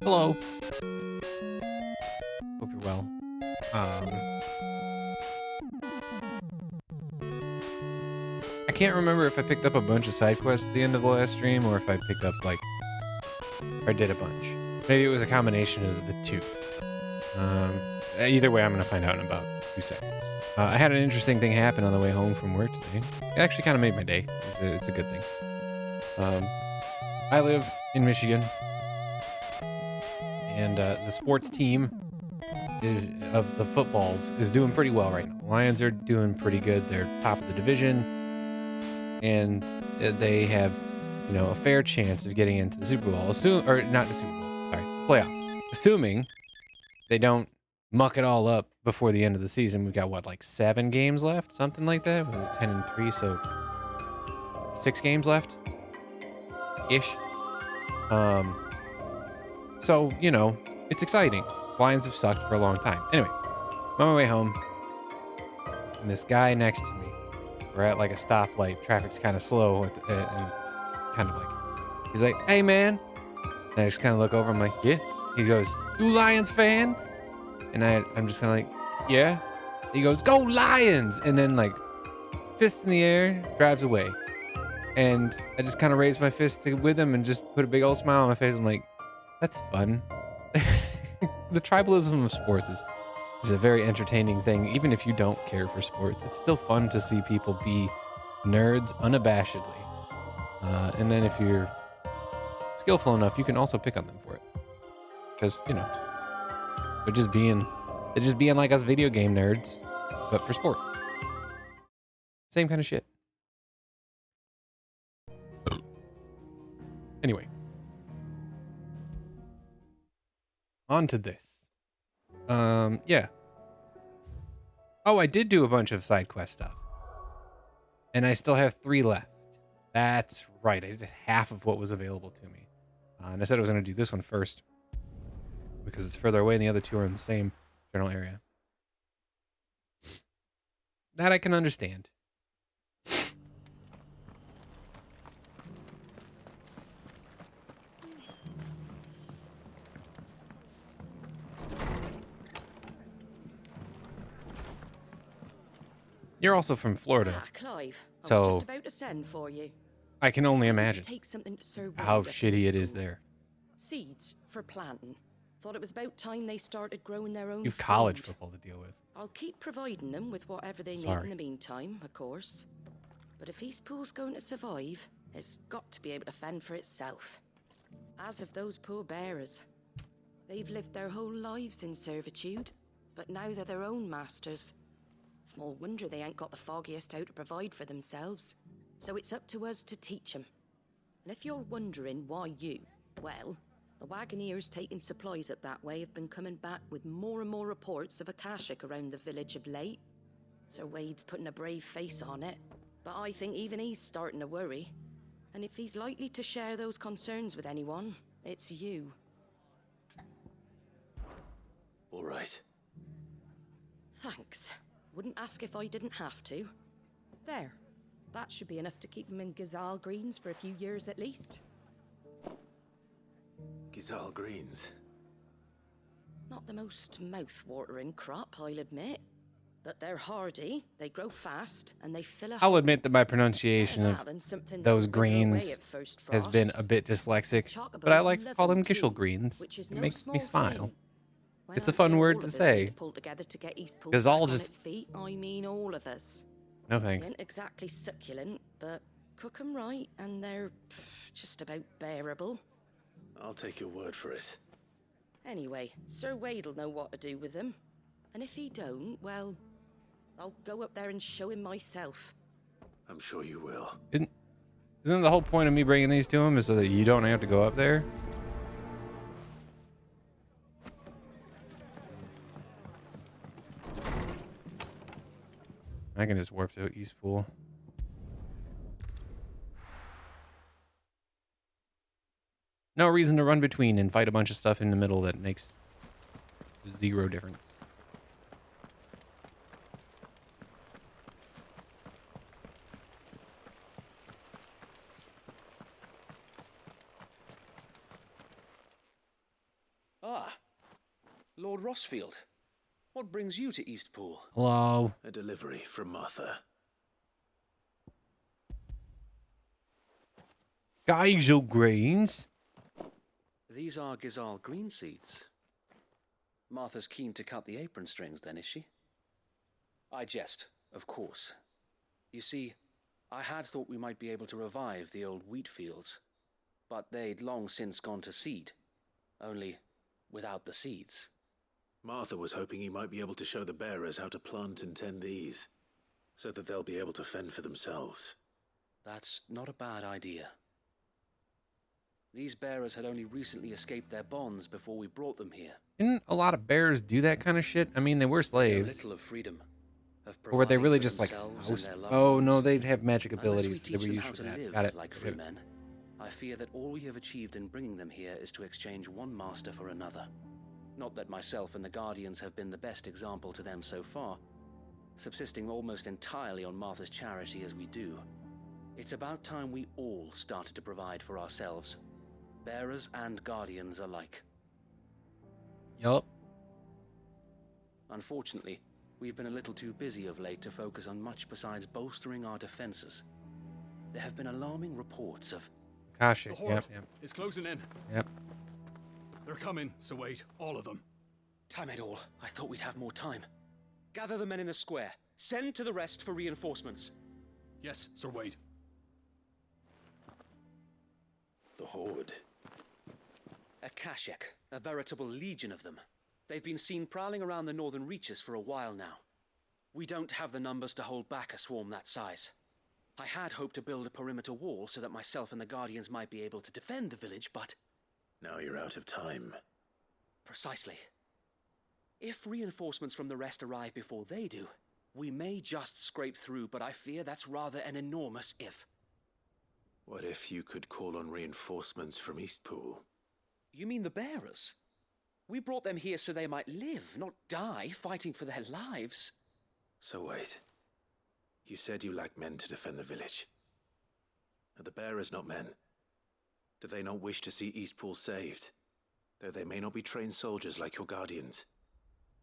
Hello. Hope you're well. I can't remember if I picked up a bunch of side quests at the end of the last stream or if I picked up, like, or I did a bunch. Maybe it was a combination of the two. Either way, I'm going to find out in about 2 seconds. I had an interesting thing happen on the way home from work today. It actually kind of made my day. It's a good thing. I live in Michigan, and the sports team of the footballs is doing pretty well right now. Lions are doing pretty good. They're top of the division, and they have, a fair chance of getting into the Super Bowl. Or not the Super Bowl, sorry, playoffs. Assuming they don't muck it all up before the end of the season. We've got what, like 7 games left, something like that. With 10-3, so 6 games left, ish. So it's exciting. Lions have sucked for a long time. Anyway, I'm on my way home, and this guy next to me, we're at like a stoplight. Traffic's kind of slow, and kind of like, he's like, "Hey, man." And I just kind of look over. I'm like, "Yeah." He goes, "You Lions fan?" And I'm just kind of like, "Yeah." He goes, "Go Lions!" And then, like, fist in the air, drives away. And I just kind of raised my fist with him and just put a big old smile on my face. I'm like, that's fun. The tribalism of sports is a very entertaining thing. Even if you don't care for sports, it's still fun to see people be nerds unabashedly. And then if you're skillful enough, you can also pick on them for it. Because, they're just being like us video game nerds, but for sports. Same kind of shit. Anyway. On to this. Yeah. Oh, I did do a bunch of side quest stuff. And I still have 3 left. That's right. I did half of what was available to me. And I said I was going to do this one first, because it's further away and the other 2 are in the same general area. That I can understand. You're also from Florida. Clive. So I was just about to send for you. I can only imagine Take something to Sir how Wade shitty it is there. Seeds for planting. Thought it was about time they started growing their own You've food. college football to deal with. I'll keep providing them with whatever they need in the meantime, of course. But if Eastpool's going to survive, it's got to be able to fend for itself. As of those poor bearers. They've lived their whole lives in servitude, but now they're their own masters. Small wonder they ain't got the foggiest how to provide for themselves. So it's up to us to teach them. And if you're wondering why well, the wagoneers taking supplies up that way have been coming back with more and more reports of Akashic around the village of late. Sir Wade's putting a brave face on it, but I think even he's starting to worry. And if he's likely to share those concerns with anyone, it's you. All right. Thanks. Wouldn't ask if I didn't have to. There. That should be enough to keep him in Gazal Greens for a few years at least. Gazal Greens. Not the most mouth-watering crop, I'll admit. But they're hardy, they grow fast, and they fill a I'll admit that my pronunciation of those greens has been a bit dyslexic, but I like to call them Gishel greens. It makes me smile. It's a fun word to say. Gazal just... I mean all of us. No thanks. They ain't exactly succulent, but cook 'em right, and they're just about bearable. I'll take your word for it. Anyway, Sir Wade'll know what to do with them. And if he don't, well, I'll go up there and show him myself. I'm sure you will. Isn't the whole point of me bringing these to him is so that you don't have to go up there? I can just warp to Eastpool. No reason to run between and fight a bunch of stuff in the middle that makes 0 difference. Lord Rossfield, what brings you to Eastpool? Hello. A delivery from Martha. Geisel greens. These are Gizal green seeds. Martha's keen to cut the apron strings then, is she? I jest, of course. You see, I had thought we might be able to revive the old wheat fields, but they'd long since gone to seed, only without the seeds. Martha was hoping he might be able to show the bearers how to plant and tend these, so that they'll be able to fend for themselves. That's not a bad idea. These bearers had only recently escaped their bonds before we brought them here. Didn't a lot of bears do that kind of shit? I mean, they were They know slaves. little of freedom, of Or were they providing really for just like themselves house? and their loved Oh no, ones. they'd have magic Unless we abilities. They teach were them how used for to that. live Got it. like free men, I fear that all we have achieved in bringing them here is to exchange one master for another. Not that myself and the Guardians have been the best example to them so far, subsisting almost entirely on Martha's charity as we do. It's about time we all started to provide for ourselves, bearers and Guardians alike. Yup. Unfortunately, we've been a little too busy of late to focus on much besides bolstering our defenses. There have been alarming reports of... Gosh. The Yep. horde Yep. is closing in. Yep. They're coming, so wait, all of them. Damn it all, I thought we'd have more time. Gather the men in the square. Send to the rest for reinforcements. Yes, Sir Wade. The horde. A Kashek, a veritable legion of them. They've been seen prowling around the northern reaches for a while now. We don't have the numbers to hold back a swarm that size. I had hoped to build a perimeter wall so that myself and the Guardians might be able to defend the village, but... Now you're out of time. Precisely. If reinforcements from the rest arrive before they do, we may just scrape through, but I fear that's rather an enormous if. What if you could call on reinforcements from Eastpool? You mean the bearers? We brought them here so they might live, not die, fighting for their lives. So wait. You said you lack men to defend the village. Are the bearers not men? Do they not wish to see Eastpool saved? Though they may not be trained soldiers like your Guardians,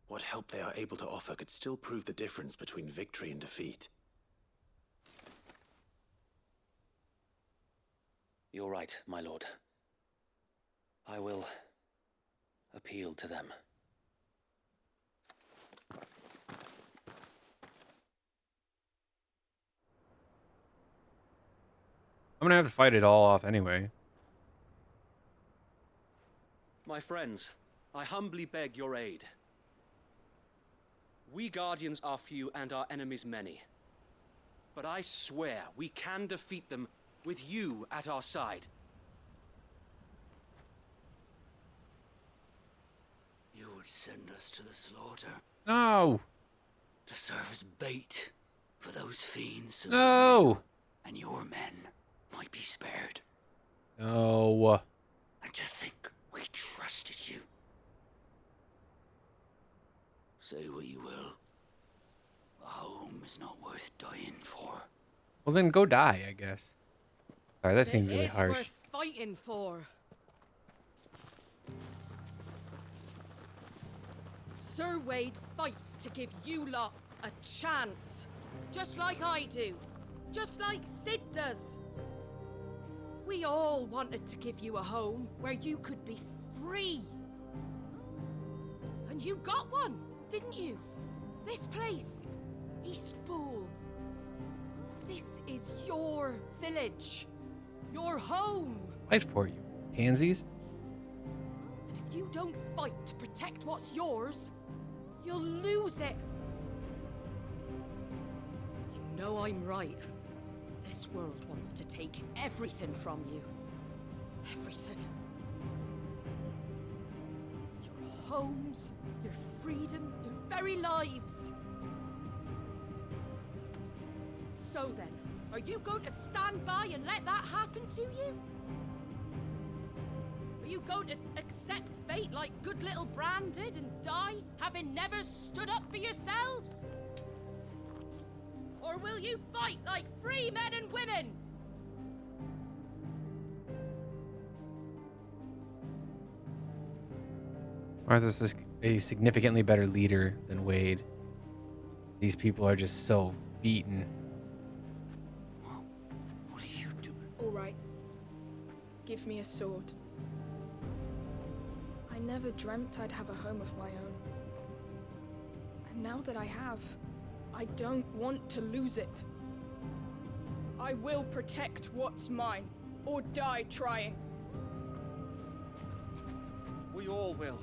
what help they are able to offer could still prove the difference between victory and defeat. You're right, my lord. I will appeal to them. I'm gonna have to fight it all off anyway. My friends, I humbly beg your aid. We Guardians are few and our enemies many. But I swear we can defeat them with you at our side. You would send us to the slaughter No. to serve as bait for those fiends so No. and your men might be spared. No. And to think we trusted you. Say what you will. A home is not worth dying for. Well, then go die, I guess. Sorry, that seemed It really is harsh. worth fighting for. Sir Wade fights to give you lot a chance. Just like I do. Just like Sid does. We all wanted to give you a home where you could be free. And you got one, didn't you? This place, Eastpool. This is your village. Your home. Fight for you, pansies. And if you don't fight to protect what's yours, you'll lose it. You know I'm right. This world wants to take everything from you. Everything. Your homes, your freedom, your very lives. So then, are you going to stand by and let that happen to you? Are you going to accept fate like good little Bran did and die, having never stood up for yourselves? Or will you fight like free men and women? Martha's a significantly better leader than Wade. These people are just so beaten. What are you doing? All right. Give me a sword. I never dreamt I'd have a home of my own. And now that I have, I don't want to lose it. I will protect what's mine, or die trying. We all will.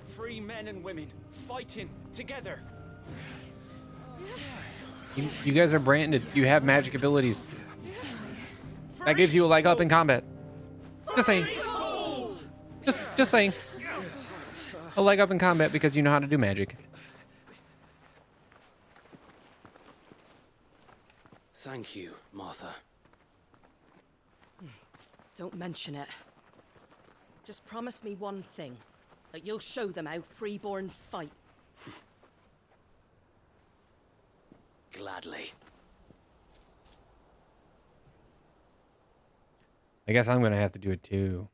Free men and women, fighting together. You guys are branded. You have magic abilities. That gives you a leg up in combat. Just saying. Just saying. A leg up in combat because you know how to do magic. Thank you, Martha. Don't mention it. Just promise me one thing. That you'll show them how freeborn fight. Gladly. I guess I'm going to have to do it too.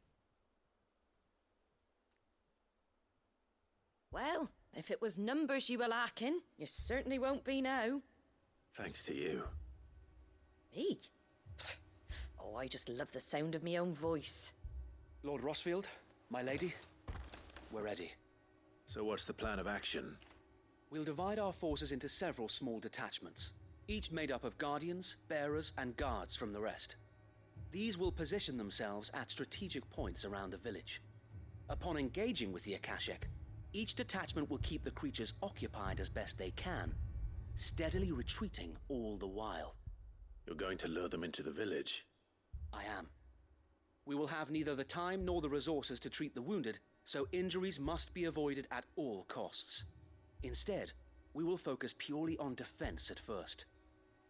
Well, if it was numbers you were lacking, you certainly won't be now. Thanks to you. Me? Oh, I just love the sound of my own voice. Lord Rossfield, my lady, we're ready. So what's the plan of action? We'll divide our forces into several small detachments, each made up of guardians, bearers, and guards from the rest. These will position themselves at strategic points around the village. Upon engaging with the Akashic, each detachment will keep the creatures occupied as best they can, steadily retreating all the while. You're going to lure them into the village? I am. We will have neither the time nor the resources to treat the wounded, so injuries must be avoided at all costs. Instead, we will focus purely on defense at first.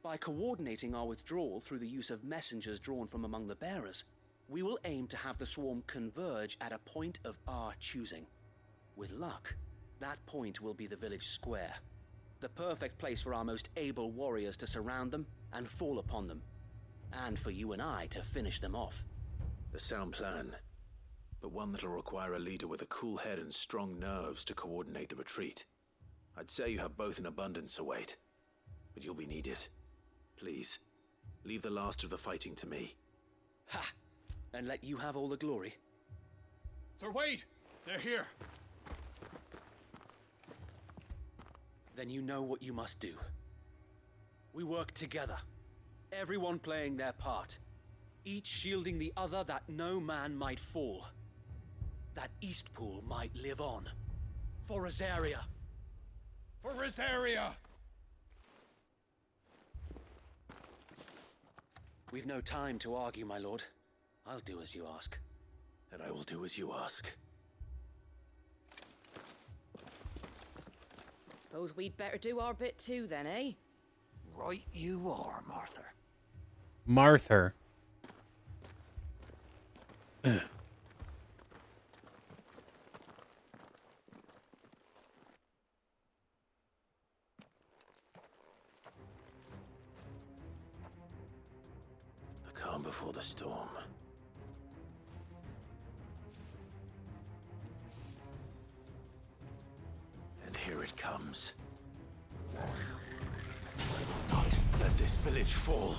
By coordinating our withdrawal through the use of messengers drawn from among the bearers, we will aim to have the swarm converge at a point of our choosing. With luck, that point will be the village square, the perfect place for our most able warriors to surround them and fall upon them, and for you and I to finish them off. A sound plan, but one that'll require a leader with a cool head and strong nerves to coordinate the retreat. I'd say you have both in abundance, Sir Wade, but you'll be needed. Please, leave the last of the fighting to me. Ha! And let you have all the glory. Sir Wade! They're here! Then you know what you must do. We work together, everyone playing their part, each shielding the other that no man might fall, that Eastpool might live on. For Rosaria! For Rosaria! We've no time to argue, my lord. I'll do as you ask. And I will do as you ask. Suppose we'd better do our bit too then, eh? Right you are, Martha. Martha. The calm before the storm. And here it comes. Not let this village fall.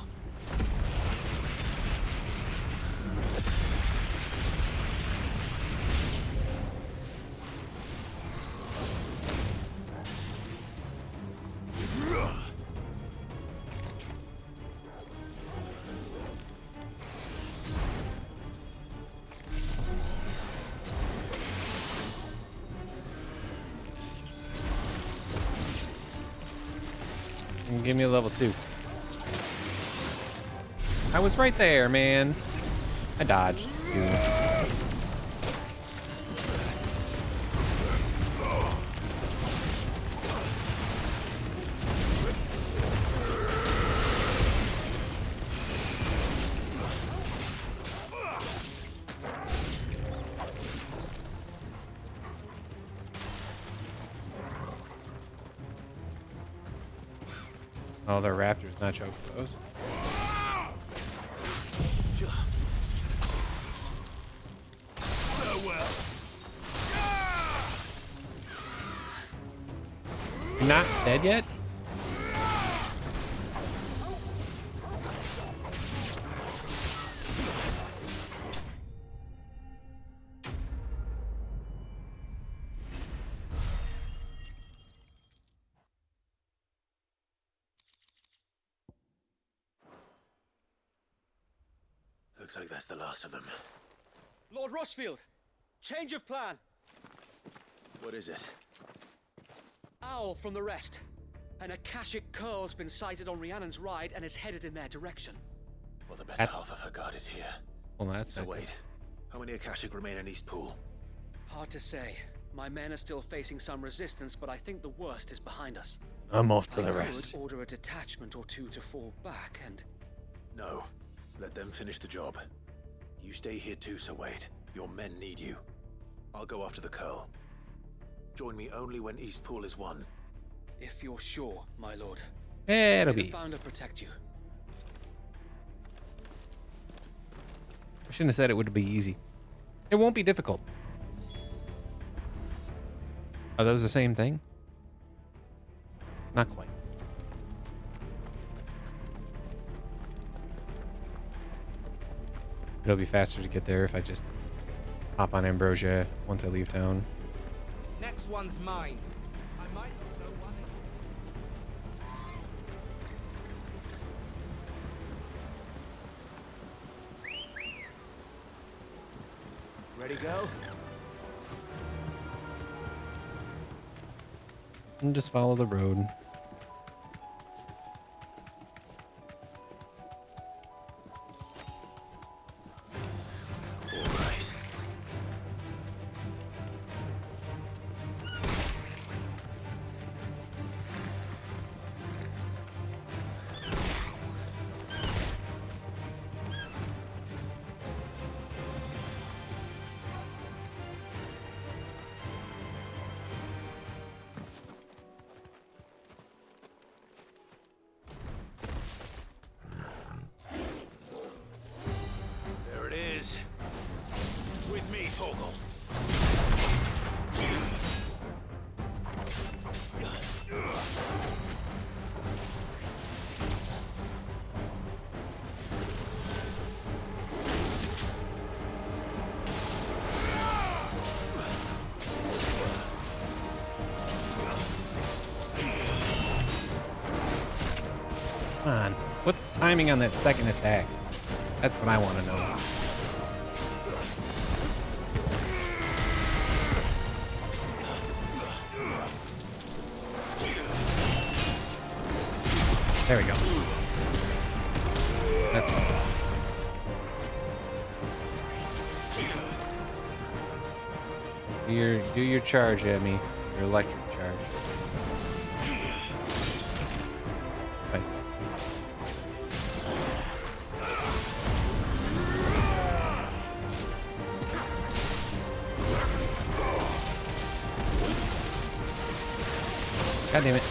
Give me a level 2. I was right there, man. I dodged. Oh, they're raptors, not chocobos. not dead yet? Looks like that's the last of them. Lord Rossfield, change of plan. What is it? Owl from the rest. An Akashic curl's been sighted on Rhiannon's ride and is headed in their direction. Well, the better That's- half of her guard is here. Well, that's So not good. wait, how many Akashic remain in East Pool? Hard to say. My men are still facing some resistance, but I think the worst is behind us. I'm off to I the could rest. order a detachment or two to fall back and... No, let them finish the job. You stay here too, Sir Wade. Your men need you. I'll go after the Curl. Join me only when East Pool is won. If you're sure, my lord. It'll May the be. Founder protect you. I shouldn't have said it would be easy. It won't be difficult. Are those the same thing? Not quite. It'll be faster to get there if I just hop on Ambrosia once I leave town. Next one's mine. I might not know one. Ready, go? And just follow the road. All right. There it is. With me, Torgal. Come on. What's the timing on that second attack? That's what I want to know. There we go. That's fine. Do your charge at me. Your electric charge. Right. God damn it.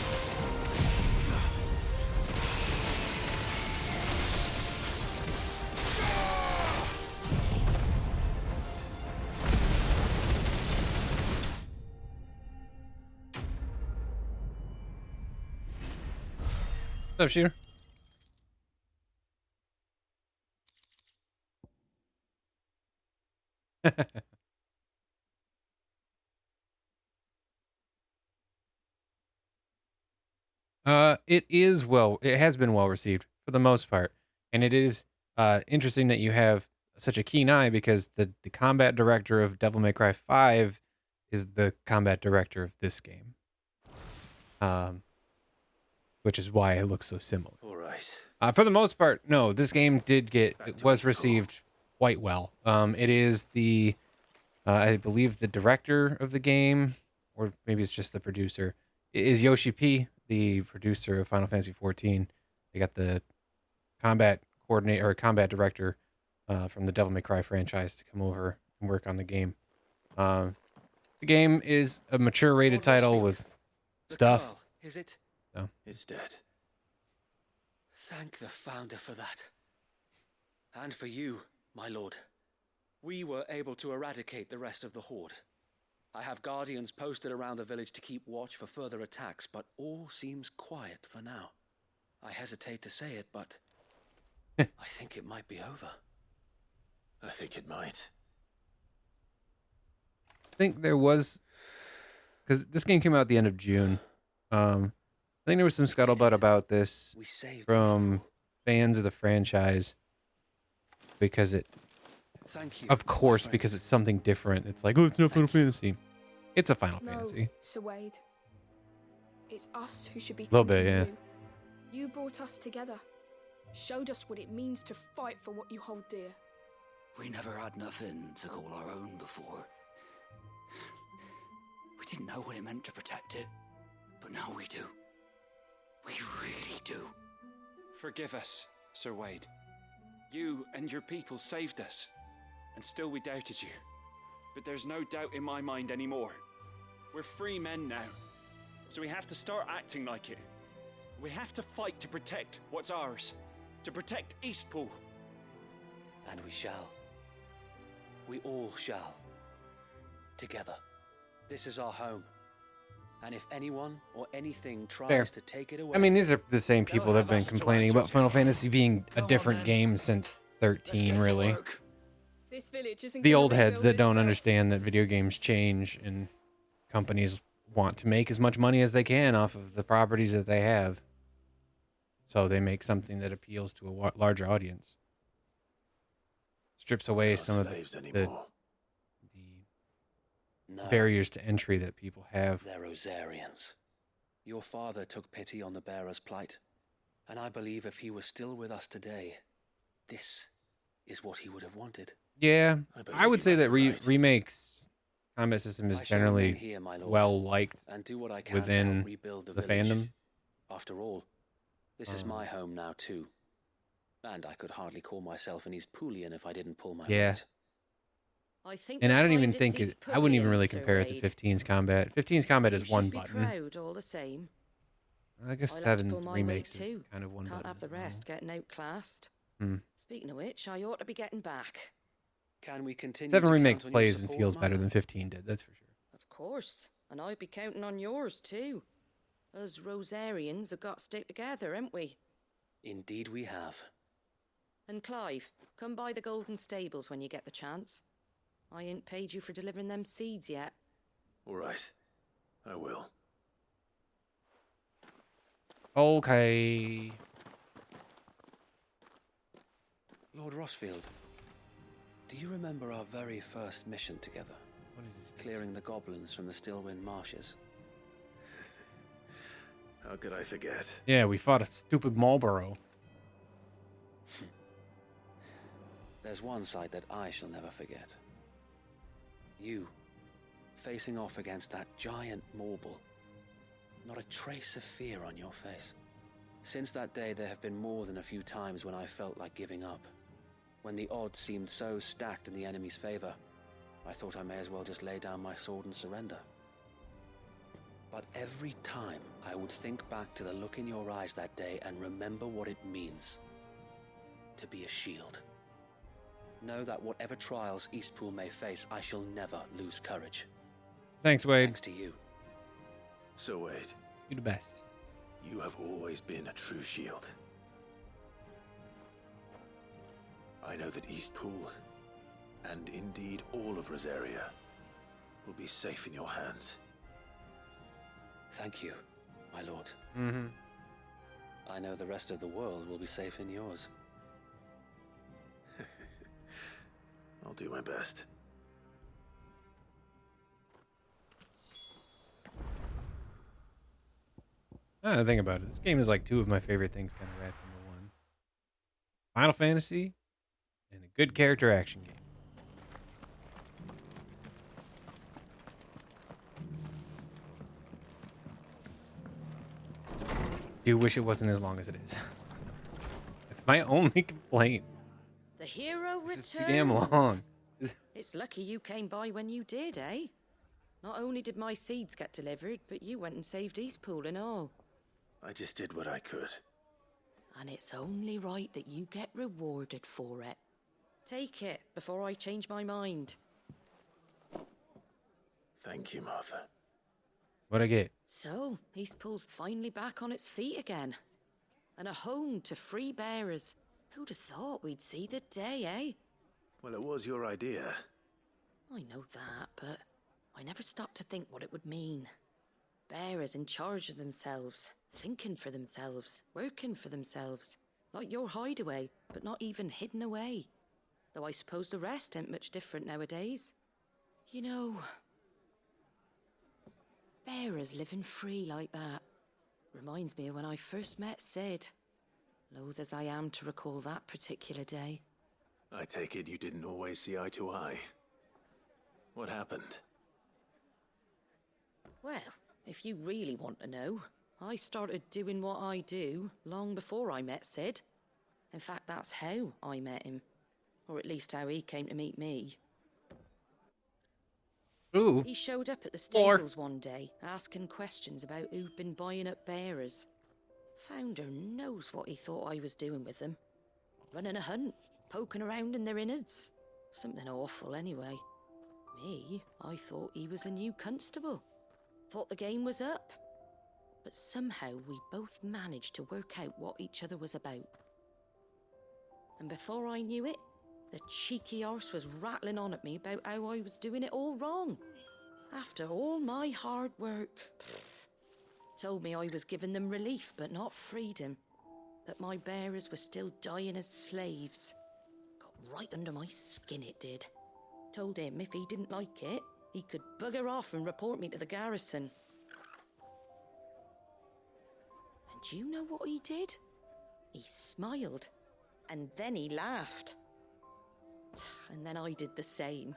What's up, shooter? It has been well received for the most part. And it is interesting that you have such a keen eye because the combat director of Devil May Cry 5 is the combat director of this game. Which is why it looks so similar. All right. For the most part, no, this game Back was to received quite well. It is I believe the director of the game, or maybe it's just the producer, is Yoshi P, the producer of Final Fantasy XIV. They got the combat coordinator or combat director from the Devil May Cry franchise to come over and work on the game. The game is a mature rated title with The stuff. Curl, is it? It's dead. Thank the Founder for that. And for you, my lord. We were able to eradicate the rest of the Horde. I have guardians posted around the village to keep watch for further attacks, but all seems quiet for now. I hesitate to say it, but I think it might be over. I think it might. I think there was, because this game came out at the end of June. I think there was some scuttlebutt about this We saved from fans of the franchise because it, Thank you. of course, because it's something different. It's like, oh, it's no Final Fantasy. It's a Final Fantasy. Sir Wade. It's us who should be Little thanking bit, yeah. you. You brought us together. Showed us what it means to fight for what you hold dear. We never had nothing to call our own before. We didn't know what it meant to protect it, but now we do. We really do. Forgive us, Sir Wade. You and your people saved us, and still we doubted you. But there's no doubt in my mind anymore. We're free men now, so we have to start acting like it. We have to fight to protect what's ours, to protect Eastpool. And we shall. We all shall. Together. This is our home. And if anyone or anything tries Fair. to take it away... I mean, these are the same people that have been us to complaining answer about to. Final Fantasy being a Come on, different then. game since 13, really. This village isn't The gonna old heads rebuild that don't itself. understand that video games change and companies want to make as much money as they can off of the properties that they have. So they make something that appeals to a larger audience. Strips away They're some not of slaves the anymore. No, barriers to entry that people have. they're Rosarians. Your father took pity on the bearer's plight, and I believe if he was still with us today, this is what he would have wanted. Yeah, I I believe would you say might that be right. remakes combat system is I shall remain generally here, my lord, well liked and do what I can to within help rebuild the the village. fandom. After all, this is my home now too. And I could hardly call myself an Eastpoolian if I didn't pull my Yeah. weight. I think And you'll I don't even find think it's it. I wouldn't even Eastpoolian, really Sir compare it to Wade. 15's combat. 15's combat You is one should be button. proud all the same. I guess I'll have to 7 pull my weight remakes is too. kind of one Can't button. have the as well. rest getting outclassed. Hmm. Speaking of which, I ought to be getting back. Can we continue 7 to remake count on your plays and support, feels better Mother? than 15 did. That's for sure. Of course. And I'd be counting on yours too. Us Rosarians have got to stick together, haven't we? Indeed we have. And Clive, come by the Golden Stables when you get the chance. I ain't paid you for delivering them seeds yet. All right. I will. Okay. Lord Rossfield, do you remember our very first mission together? What is this? Clearing the goblins from the Stillwind marshes? How could I forget? Yeah, we fought a stupid Marlboro. There's one sight that I shall never forget. You, facing off against that giant Morble. Not a trace of fear on your face. Since that day, there have been more than a few times when I felt like giving up. When the odds seemed so stacked in the enemy's favor, I thought I may as well just lay down my sword and surrender. But every time, I would think back to the look in your eyes that day and remember what it means to be a shield. Know that whatever trials Eastpool may face, I shall never lose courage. Thanks, Wade. Thanks to you. So, Wade, You're the best. you have always been a true shield. I know that Eastpool, and indeed all of Rosaria, will be safe in your hands. Thank you, my lord. Mm-hmm. I know the rest of the world will be safe in yours. I'll do my best. The thing about it, this game is like 2 of my favorite things kind of wrapped into one. Final Fantasy and a good character action game. Do wish it wasn't as long as it is. That's my only complaint. The hero It's returns. just too damn long. It's lucky you came by when you did, eh? Not only did my seeds get delivered, but you went and saved Eastpool and all. I just did what I could. And it's only right that you get rewarded for it. Take it before I change my mind. Thank you, Martha. What'd I get? So, Eastpool's finally back on its feet again. And a home to free bearers. Who'd have thought we'd see the day, eh? Well, it was your idea. I know that, but I never stopped to think what it would mean. Bearers in charge of themselves, thinking for themselves, working for themselves. Like your hideaway, but not even hidden away. Though I suppose the rest ain't much different nowadays. You know, bearers living free like that reminds me of when I first met Sid. Loath as I am to recall that particular day. I take it you didn't always see eye to eye. What happened? Well, if you really want to know, I started doing what I do long before I met Sid. In fact, that's how I met him. Or at least how he came to meet me. Ooh. He showed up at the stables one day, asking questions about who'd been buying up bearers. Founder knows what he thought I was doing with them. Running a hunt, poking around in their innards. Something awful anyway. Me, I thought he was a new constable. Thought the game was up. But somehow we both managed to work out what each other was about. And before I knew it, the cheeky arse was rattling on at me about how I was doing it all wrong. After all my hard work. Told me I was giving them relief, but not freedom. That my bearers were still dying as slaves. Got right under my skin, it did. Told him if he didn't like it, he could bugger off and report me to the garrison. And do you know what he did? He smiled. And then he laughed. And then I did the same.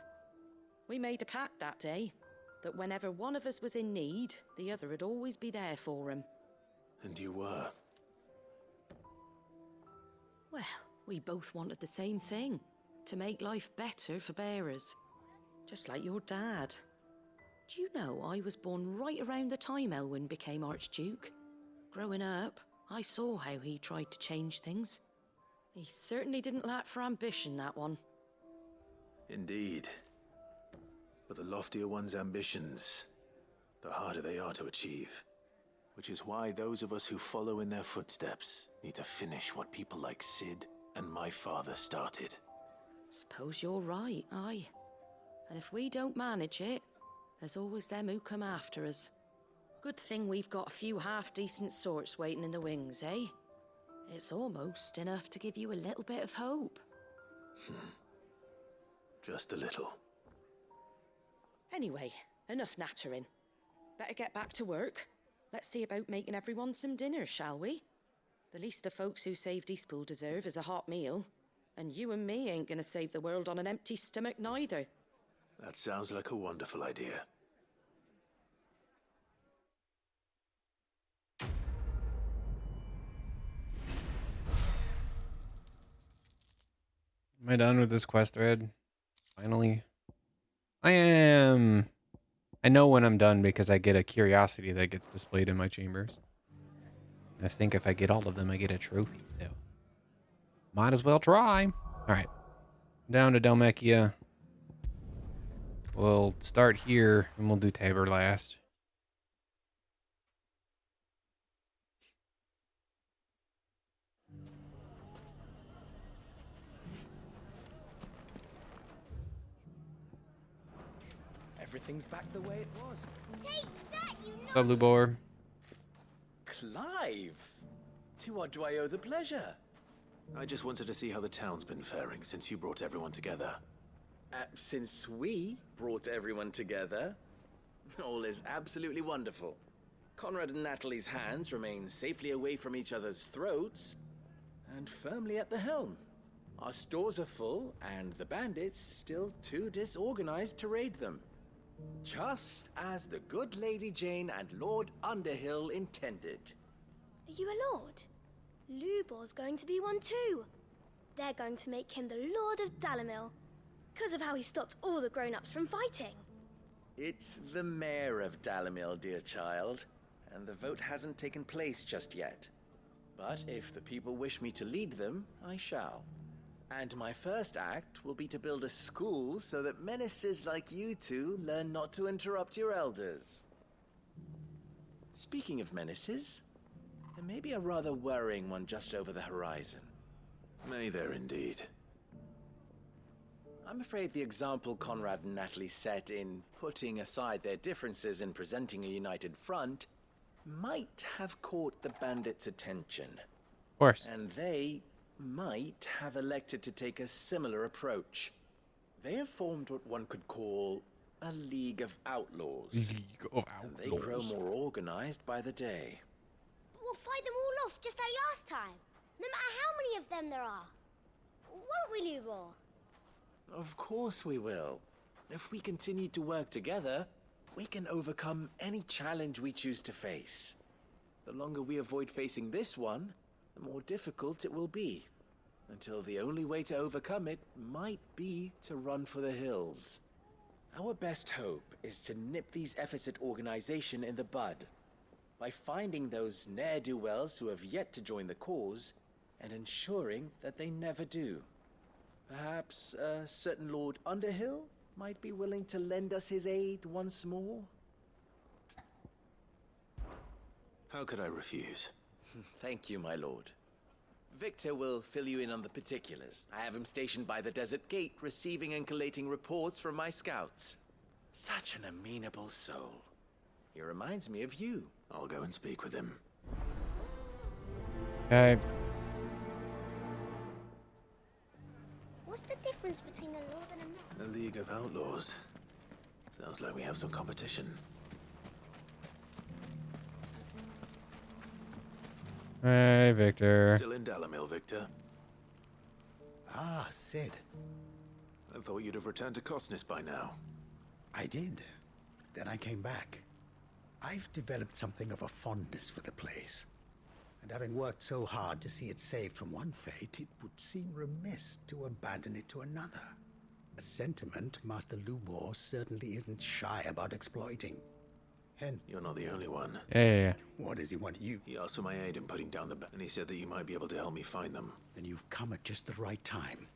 We made a pact that day, that whenever one of us was in need, the other would always be there for him. And you were? Well, we both wanted the same thing. To make life better for bearers. Just like your dad. Do you know I was born right around the time Elwyn became Archduke? Growing up, I saw how he tried to change things. He certainly didn't lack for ambition, that one. Indeed. But the loftier one's ambitions, the harder they are to achieve. Which is why those of us who follow in their footsteps need to finish what people like Sid and my father started. Suppose you're right, aye. And if we don't manage it, there's always them who come after us. Good thing we've got a few half-decent sorts waiting in the wings, eh? It's almost enough to give you a little bit of hope. Just a little. Anyway, enough nattering. Better get back to work. Let's see about making everyone some dinner, shall we? The least the folks who saved Eastpool deserve is a hot meal. And you and me ain't gonna save the world on an empty stomach neither. That sounds like a wonderful idea. Am I done with this quest thread? Finally? I am. I know when I'm done because I get a curiosity that gets displayed in my chambers. I think if I get all of them, I get a trophy, so might as well try. Alright. Down to Delmechia. We'll start here and we'll do Tabor last. Everything's back the way it was. Take that, you know. What's up, Lubor? Clive! To what do I owe the pleasure? I just wanted to see how the town's been faring since you brought everyone together. Since we brought everyone together, all is absolutely wonderful. Conrad and Natalie's hands remain safely away from each other's throats, and firmly at the helm. Our stores are full, and the bandits still too disorganized to raid them. Just as the good Lady Jane and Lord Underhill intended. Are you a lord? Lubor's going to be one too. They're going to make him the Lord of Dalamil, because of how he stopped all the grown-ups from fighting. It's the mayor of Dalamil, dear child, and the vote hasn't taken place just yet. But if the people wish me to lead them, I shall. And my first act will be to build a school so that menaces like you two learn not to interrupt your elders. Speaking of menaces, there may be a rather worrying one just over the horizon. May there indeed. I'm afraid the example Conrad and Natalie set in putting aside their differences and presenting a united front might have caught the bandits' attention. Of course. And they might have elected to take a similar approach. They have formed what one could call a League of Outlaws. League of Outlaws. And they grow more organized by the day. But we'll fight them all off just like last time, no matter how many of them there are. Won't we, Lubor? Of course we will. If we continue to work together, we can overcome any challenge we choose to face. The longer we avoid facing this one, the more difficult it will be. Until the only way to overcome it might be to run for the hills. Our best hope is to nip these efforts at organization in the bud, by finding those ne'er-do-wells who have yet to join the cause, and ensuring that they never do. Perhaps a certain Lord Underhill might be willing to lend us his aid once more? How could I refuse? Thank you, my lord. Victor will fill you in on the particulars. I have him stationed by the desert gate, receiving and collating reports from my scouts. Such an amenable soul. He reminds me of you. I'll go and speak with him. Okay. What's the difference between a lord and a man? A League of Outlaws. Sounds like we have some competition. Hey, Victor. Still in Dalamil, Victor? Ah, Sid. I thought you'd have returned to Cosnis by now. I did. Then I came back. I've developed something of a fondness for the place. And having worked so hard to see it saved from one fate, it would seem remiss to abandon it to another. A sentiment Master Lubor certainly isn't shy about exploiting. Hence, You're not the only one. Yeah. what does he want you? He asked for my aid in putting down the and he said that you might be able to help me find them. Then you've come at just the right time.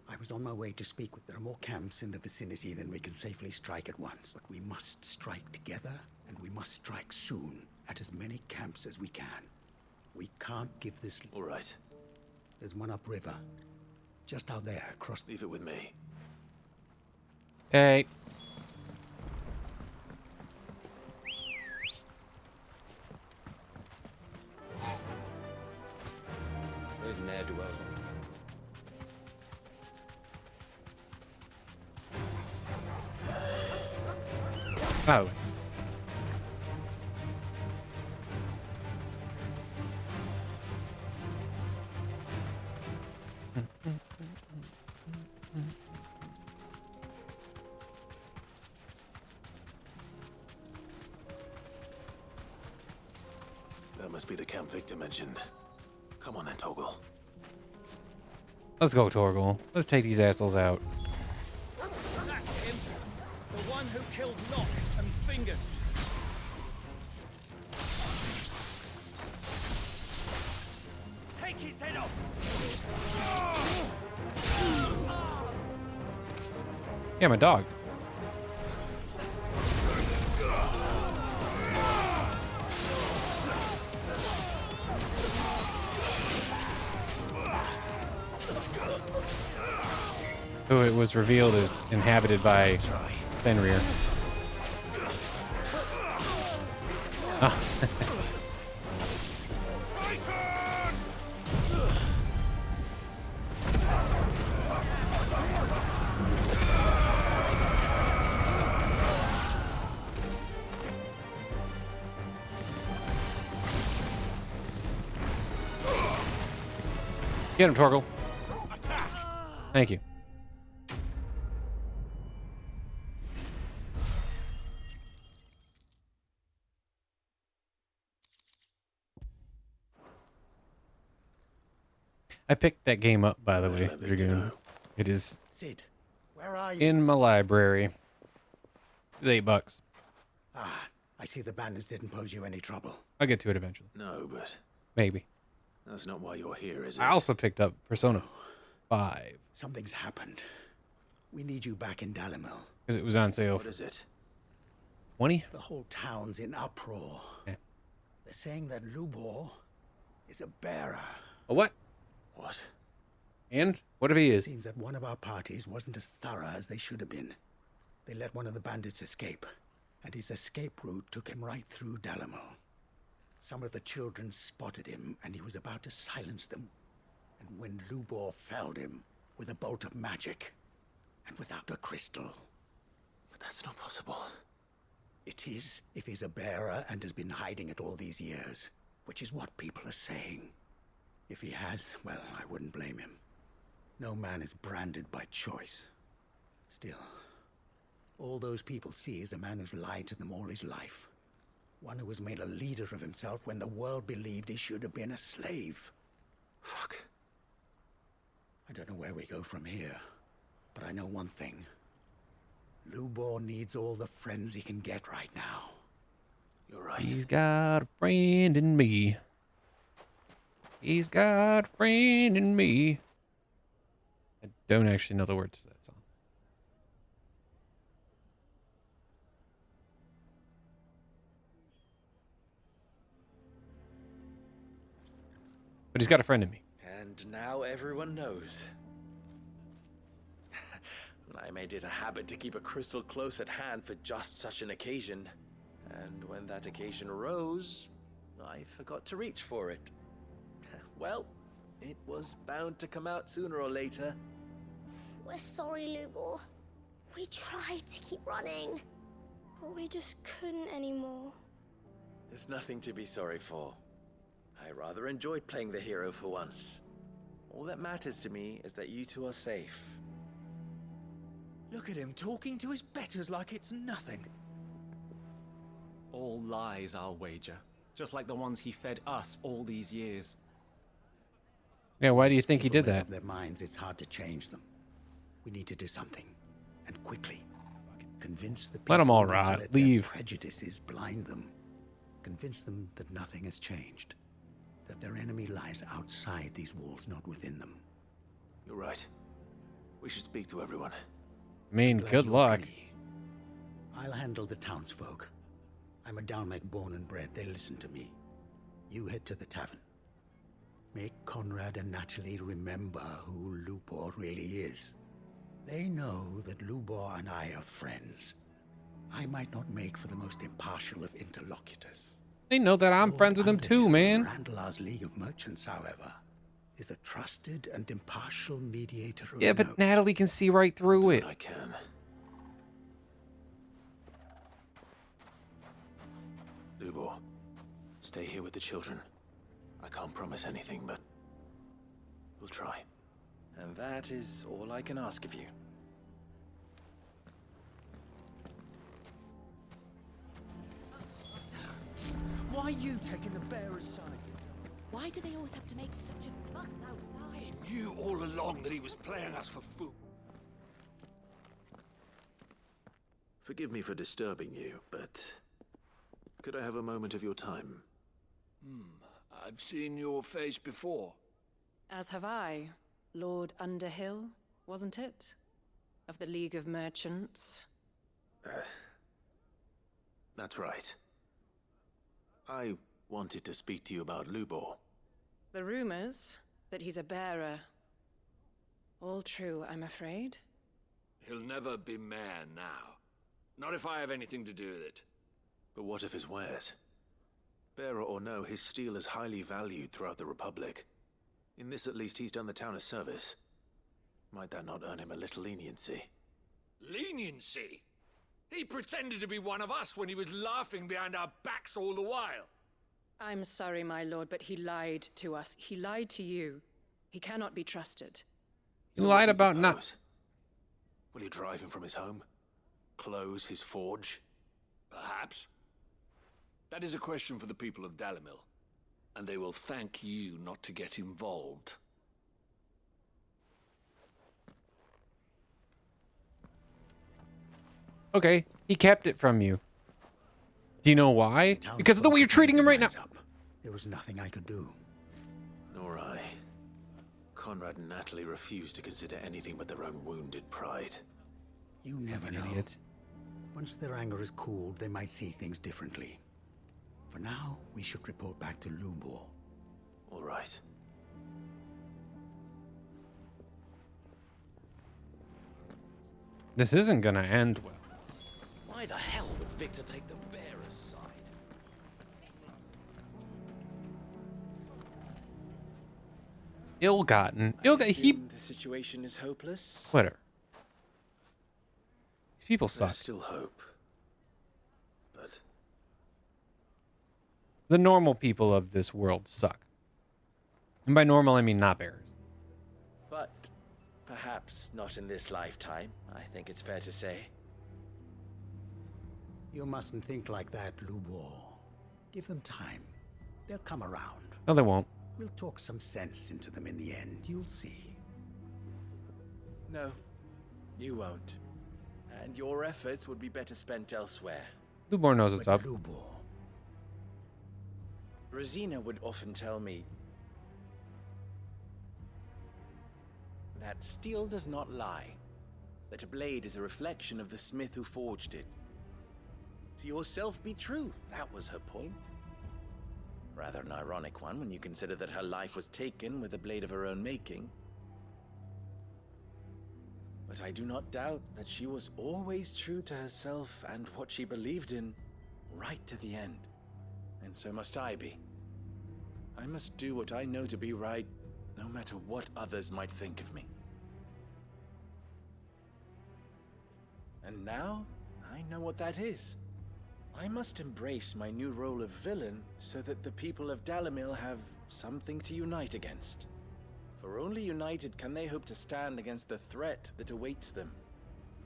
I was on my way to speak with... There are more camps in the vicinity than we can safely strike at once. But we must strike together, and we must strike soon at as many camps as we can. We can't give this... All right. There's one upriver. Just out there, across... Leave it with me. Hey. Those ne'er-do-wells. By the way. That must be the camp Victor mentioned. Come on then, Torgal. Let's go, Torgal. Let's take these assholes out. That's him. The one who killed Locke and Fingers. Take his head off. Yeah, my dog. Who it was revealed is inhabited by Fenrir. Oh. Get him, Torgal. Thank you. I picked that game up, by the way, Dragoon. It is Sid, where are you? in my library. It's $8. Ah, I see the bandits didn't pose you any trouble. I'll get to it eventually. No, but Maybe. that's not why you're here, is it? I also picked up Persona 5. Something's happened. We need you back in Dalimil. Because it was on sale What for is it? 20. The whole town's in uproar. Yeah. They're saying that Lubor is a bearer. A what? What? And what if he is? Seems that one of our parties wasn't as thorough as they should have been. They let one of the bandits escape, and his escape route took him right through Dalimil. Some of the children spotted him, and he was about to silence them. And when Lubor felled him with a bolt of magic, and without a crystal. But that's not possible. It is, if he's a bearer and has been hiding it all these years, which is what people are saying. If he has, well, I wouldn't blame him. No man is branded by choice. Still, all those people see is a man who's lied to them all his life. One who was made a leader of himself when the world believed he should have been a slave. Fuck. I don't know where we go from here, but I know one thing. Lubor needs all the friends he can get right now. You're right. He's got a friend in me. He's got a friend in me. I don't actually know the words to that song. But he's got a friend in me. And now everyone knows. I made it a habit to keep a crystal close at hand for just such an occasion. And when that occasion arose, I forgot to reach for it. Well, it was bound to come out sooner or later. We're sorry, Lubor. We tried to keep running, but we just couldn't anymore. There's nothing to be sorry for. I rather enjoyed playing the hero for once. All that matters to me is that you two are safe. Look at him talking to his betters like it's nothing. All lies, I'll wager. Just like the ones he fed us all these years. Yeah, why do you think he did People that? make up their minds, it's hard to change them. We need to do something, and quickly. Convince the people Let 'em all not to rot. let their Leave. prejudices blind them. Convince them that nothing has changed. That their enemy lies outside these walls, not within them. You're right. We should speak to everyone. I mean, Glad good you luck. agree. I'll handle the townsfolk. I'm a Dalmec born and bred. They listen to me. You head to the tavern. Make Conrad and Natalie remember who Lubor really is. They know that Lubor and I are friends. I might not make for the most impartial of interlocutors. They know that I'm friends with him too, man. Randalar's League of Merchants, however, is a trusted and impartial mediator of Yeah, but note. Natalie can see right through it. I can. Lubor, stay here with the children. I can't promise anything, but we'll try. And that is all I can ask of you. Why are you taking the bearer's side? Why do they always have to make such a fuss outside? Knew all along that he was playing us for food. Forgive me for disturbing you, but could I have a moment of your time? I've seen your face before. As have I. Lord Underhill, wasn't it? Of the League of Merchants. That's right. I wanted to speak to you about Lubor. The rumors that he's a bearer. All true, I'm afraid. He'll never be mayor now. Not if I have anything to do with it. But what of his wares? Bearer or no, his steel is highly valued throughout the Republic. In this, at least, he's done the town a service. Might that not earn him a little leniency? Leniency? He pretended to be one of us when he was laughing behind our backs all the while. I'm sorry, my lord, but he lied to us. He lied to you. He cannot be trusted. He lied about not. Propose? Will you drive him from his home? Close his forge? Perhaps. That is a question for the people of Dalimil, and they will thank you not to get involved. Okay, he kept it from you. Do you know why? Because of the way you're treating him right now. There was nothing I could do. Nor I. Conrad and Natalie refuse to consider anything but their own wounded pride. You never know. Idiot. Once their anger is cooled, they might see things differently. For now, we should report back to Lubor. All right. This isn't gonna end well. Why the hell would Victor take the bearer's side? Ill-gotten. The situation is hopeless. Whatever. These people suck. There's still hope. But The normal people of this world suck. And by normal, I mean not bearers. But perhaps not in this lifetime, I think it's fair to say. You mustn't think like that, Lubor. Give them time. They'll come around. No, they won't. We'll talk some sense into them in the end, you'll see. No, you won't. And your efforts would be better spent elsewhere. Lubor knows what's up. Lubor. Rosina would often tell me that steel does not lie, that a blade is a reflection of the smith who forged it. To yourself be true, that was her point. Rather an ironic one when you consider that her life was taken with a blade of her own making. But I do not doubt that she was always true to herself and what she believed in, right to the end. And so must I be. I must do what I know to be right, no matter what others might think of me. And now, I know what that is. I must embrace my new role of villain so that the people of Dalimil have something to unite against. For only united can they hope to stand against the threat that awaits them.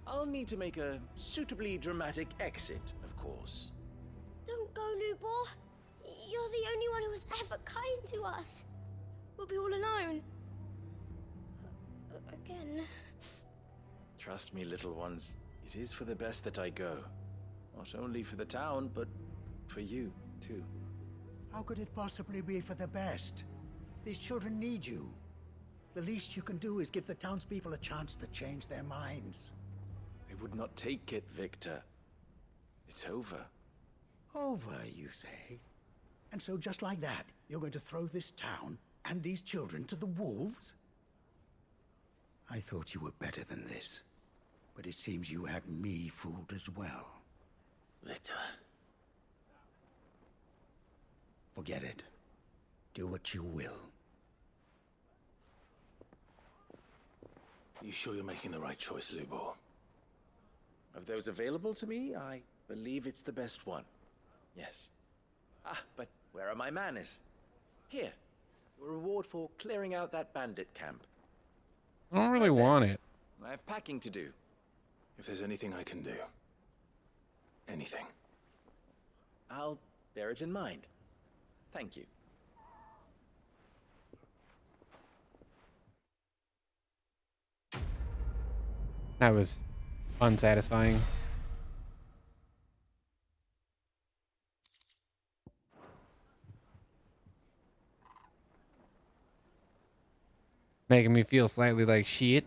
I'll need to make a suitably dramatic exit, of course. Don't go, Lubor. You're the only one who was ever kind to us. We'll be all alone. Again. Trust me, little ones. It is for the best that I go. Not only for the town, but for you, too. How could it possibly be for the best? These children need you. The least you can do is give the townspeople a chance to change their minds. They would not take it, Victor. It's over. Over, you say? And so just like that, you're going to throw this town and these children to the wolves? I thought you were better than this. But it seems you had me fooled as well. Victor. Forget it. Do what you will. You sure you're making the right choice, Lubor? Of those available to me, I believe it's the best one. Yes. But where are my manners? Here. A reward for clearing out that bandit camp. I don't really want it. I have packing to do. If there's anything I can do. Anything. I'll bear it in mind. Thank you. That was unsatisfying. Making me feel slightly like shit.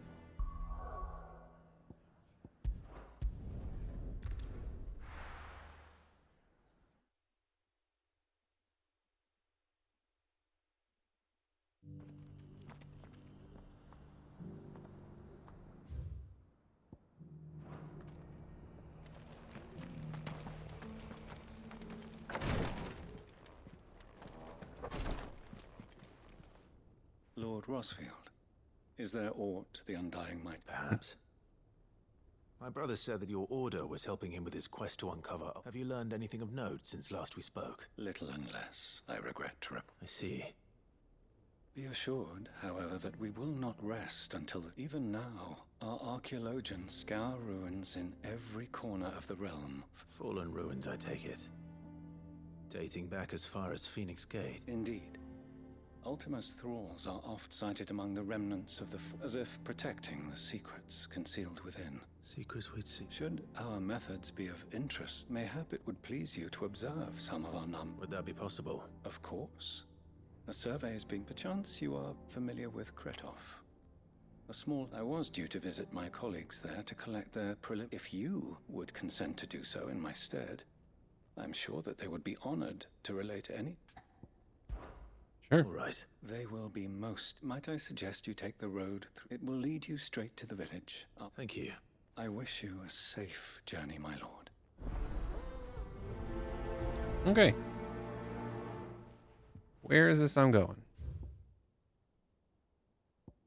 Lord Rosfield, is there aught the Undying might... Perhaps. My brother said that your order was helping him with his quest to uncover. Have you learned anything of note since last we spoke? Little and less, I regret to report. I see. Be assured, however, that we will not rest until, even now, our archaeologians scour ruins in every corner of the realm. Fallen ruins, I take it. Dating back as far as Phoenix Gate. Indeed. Ultima's thralls are oft sighted among the remnants of the as if protecting the secrets concealed within. Secrets we'd see. Should our methods be of interest, mayhap it would please you to observe some of our Would that be possible? Of course. A survey is being perchance you are familiar with Kretov. I was due to visit my colleagues there to collect their prelim. If you would consent to do so in my stead, I'm sure that they would be honored to relate any. Sure. All right. They will be most. Might I suggest you take the road? It will lead you straight to the village. Thank you. I wish you a safe journey, my lord. Okay. Where is this I'm going?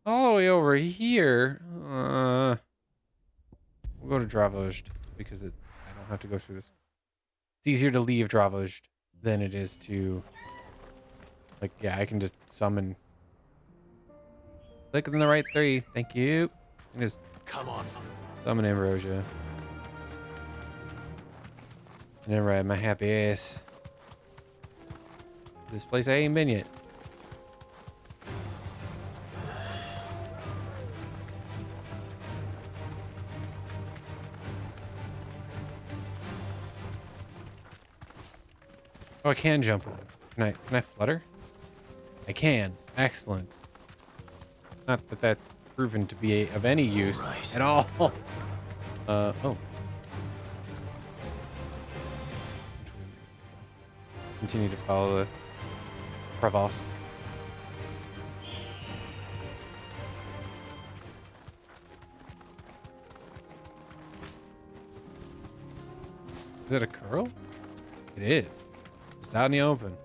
All the way over here. We'll go to Dravozd because I don't have to go through this. It's easier to leave Dravozd than it is to, like, yeah, I can just summon. Click on the right 3. Thank you. And just come on. Summon Ambrosia. And then ride my happy ass. This place I ain't been yet. Oh, I can jump. Can I flutter? I can. Excellent. Not that that's proven to be of any use at all. Oh. Continue to follow the crevasse. Is it a curl? It is. Just out in the open.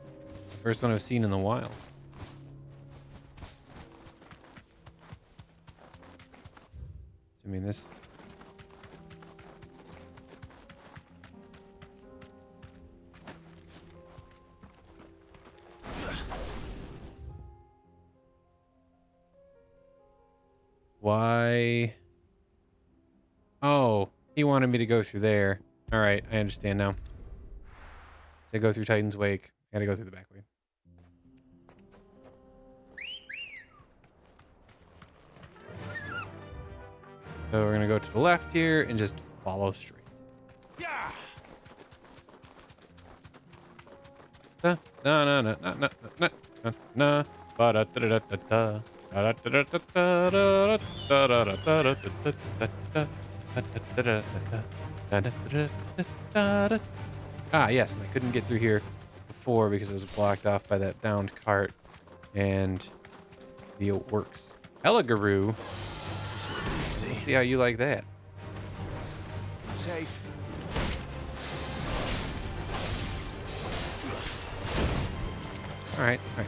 The first one I've seen in the wild. So, I mean, this... Why? Oh, he wanted me to go through there. All right, I understand now. So I go through Titan's Wake. I gotta go through the back way. So we're gonna go to the left here and just follow straight. Yeah. Na na na na na na na na. Ba da da da da da. Ah, yes, I couldn't get through here before because it was blocked off by that downed cart and the works. Eligaroo. Let's see how you like that. Safe. All right, all right.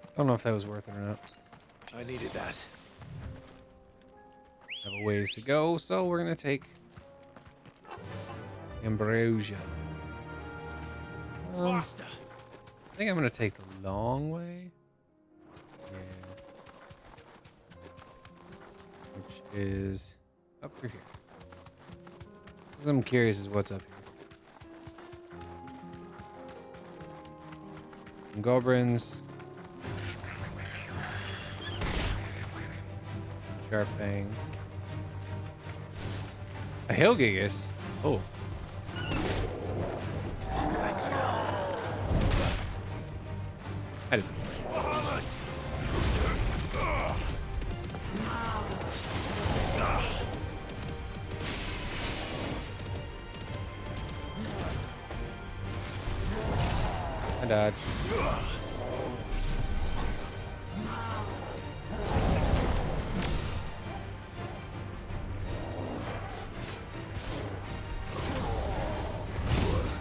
I don't know if that was worth it or not. I needed that. Have a ways to go, so we're gonna take Ambrosia. Faster. I think I'm gonna take the long way. Yeah. Which is up through here. Because I'm curious as what's up here. Goblins. Sharp fangs. A Helgigus? Oh. Thanks, Carl. That is. I died.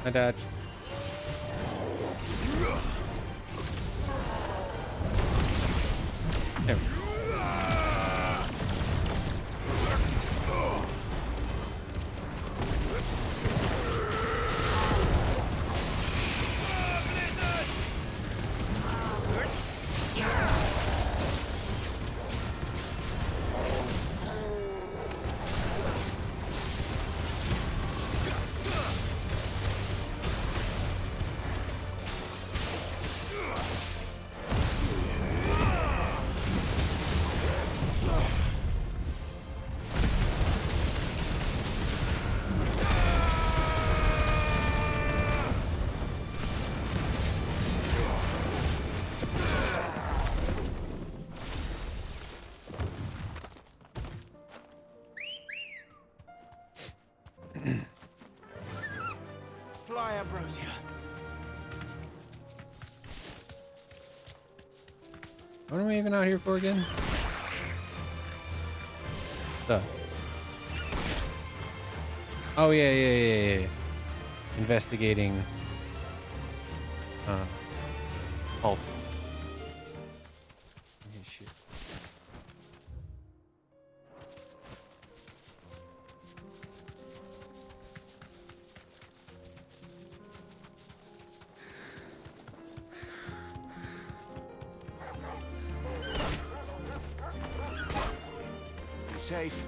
I dodged. There we go. Fly, Ambrosia. What am I even out here for again? Duh. Oh yeah. Investigating Alt. Okay, shit. Be safe.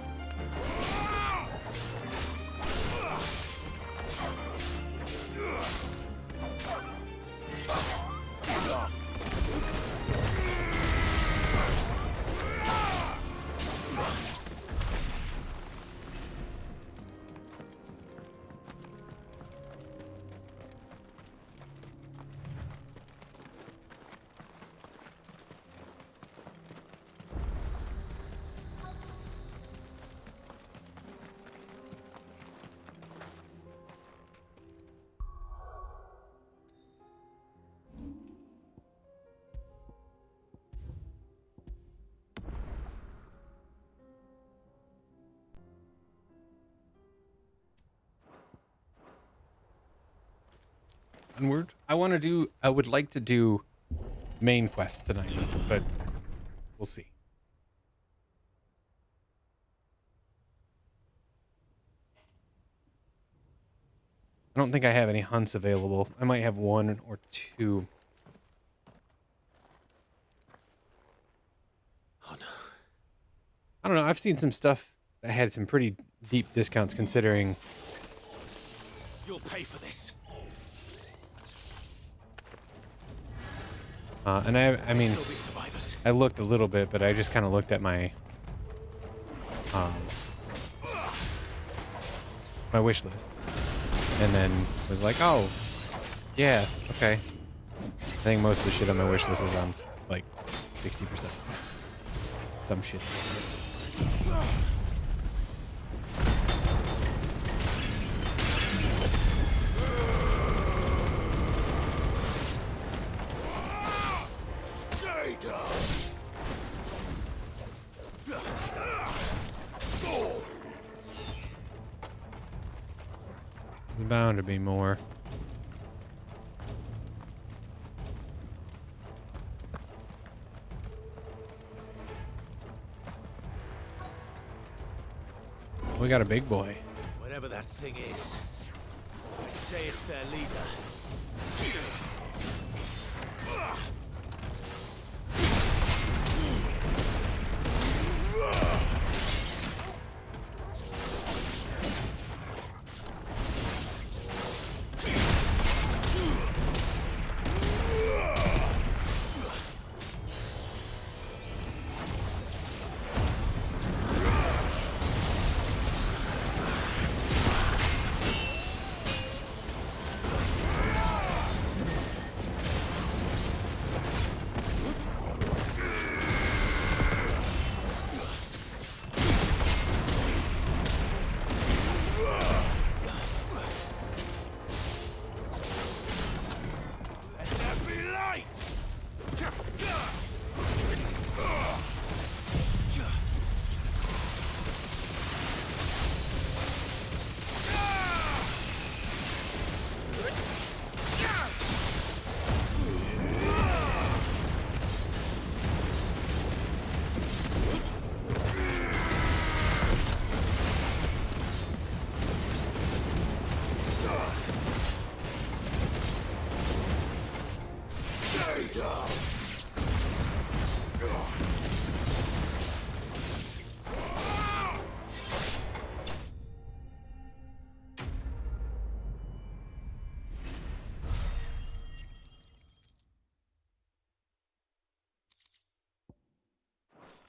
Onward. I would like to do main quests tonight, but we'll see. I don't think I have any hunts available. I might have one or two. Oh no. I don't know. I've seen some stuff that had some pretty deep discounts considering. You'll pay for this. And I mean, I looked a little bit, but I just kind of looked at my my wish list, and then was like, oh, yeah, okay. I think most of the shit on my wish list is on like 60%. Some shit. There's bound to be more. We got a big boy. Whatever that thing is, I'd say it's their leader.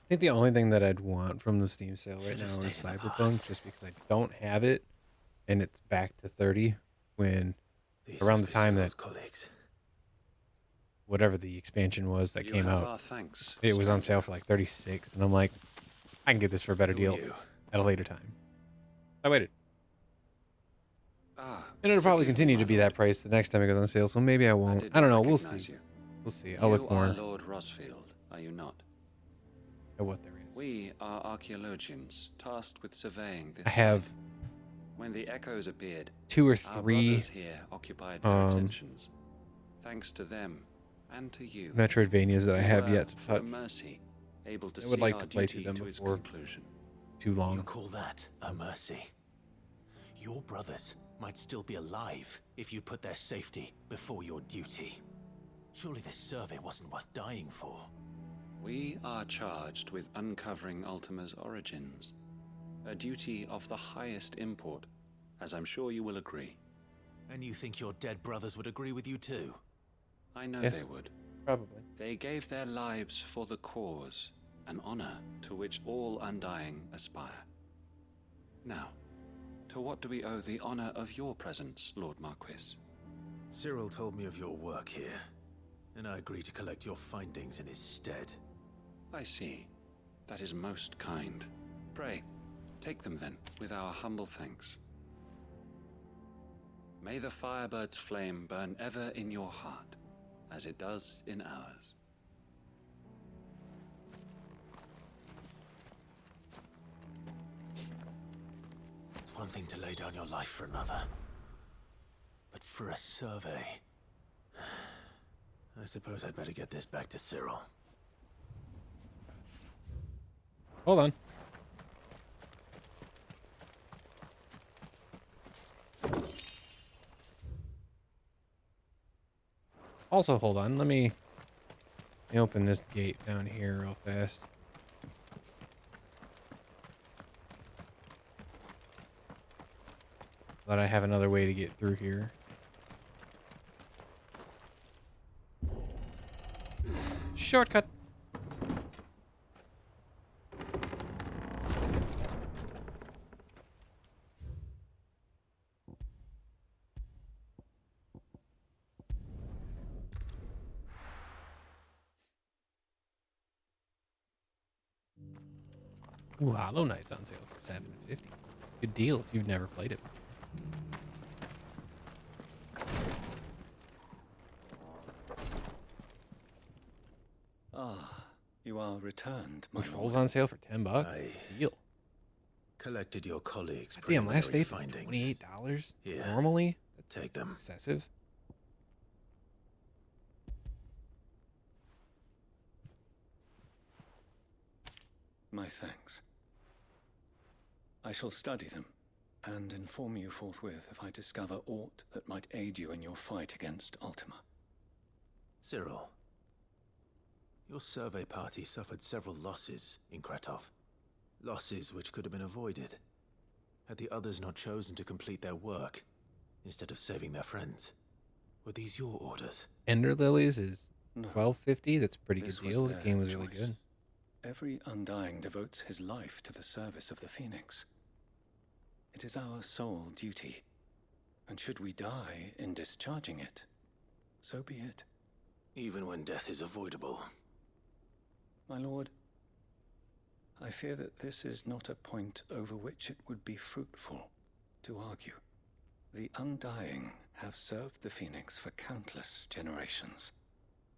think the only thing that I'd want from the Steam sale right now is Cyberpunk, just because I don't have it, and it's back to 30 when around the time that whatever the expansion was that came have out, our thanks, it was on stranger. sale for like 36, and I'm like, I can get this for a better deal at a later time. I waited. And it'll probably continue to be that price the next time it goes on sale, so maybe I won't. I don't know. We'll see. We'll see. I'll look more You are Lord Rosfield, are you not? at what there is. We are archaeologians tasked with surveying this. I have site. When the echoes appeared, 2 or our 3 brothers here occupied their attentions. Thanks to them and to you, Metroidvanias that I have were, yet to for touch. mercy, able to I would see like our to play duty through them to its before conclusion. too long. You call that a mercy? Your brothers might still be alive if you put their safety before your duty. Surely this survey wasn't worth dying for. We are charged with uncovering Ultima's origins, a duty of the highest import, as I'm sure you will agree. And you think your dead brothers would agree with you too? I know Yes, they would. probably. They gave their lives for the cause, an honor to which all Undying aspire. Now, to what do we owe the honor of your presence, Lord Marquis? Cyril told me of your work here, and I agreed to collect your findings in his stead. I see. That is most kind. Pray, take them then, with our humble thanks. May the Firebird's flame burn ever in your heart, as it does in ours. It's one thing to lay down your life for another, but for a survey, I suppose I'd better get this back to Cyril. Hold on. Also, hold on. Let me open this gate down here real fast. Thought I have another way to get through here. Shortcut. Ooh, Hollow Knight's on sale for $7.50. Good deal if you've never played it before. Ah, you are returned, my Controls lord. on sale for $10. Deal. Collected your colleagues' Damn, Last preliminary Faith is findings. $28 Here, normally. That's take them. excessive. My thanks. I shall study them and inform you forthwith if I discover aught that might aid you in your fight against Ultima. Cyril, your survey party suffered several losses in Kretov. Losses which could have been avoided had the others not chosen to complete their work instead of saving their friends. Were these your orders? Ender Lilies is No. $12.50. That's a pretty This good was deal. The their game was really choice. good. Every Undying devotes his life to the service of the Phoenix. It is our sole duty, and should we die in discharging it, so be it. Even when death is avoidable. My lord, I fear that this is not a point over which it would be fruitful to argue. The Undying have served the Phoenix for countless generations,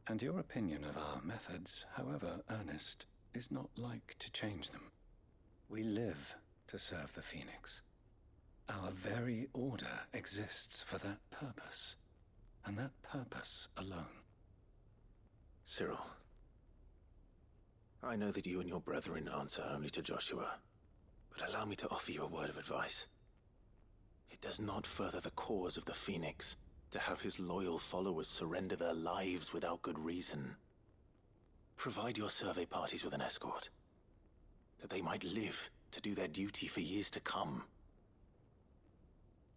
and your opinion of our methods, however earnest, is not like to change them. We live to serve the Phoenix. Our very order exists for that purpose, and that purpose alone. Cyril, I know that you and your brethren answer only to Joshua, but allow me to offer you a word of advice. It does not further the cause of the Phoenix to have his loyal followers surrender their lives without good reason. Provide your survey parties with an escort, that they might live to do their duty for years to come.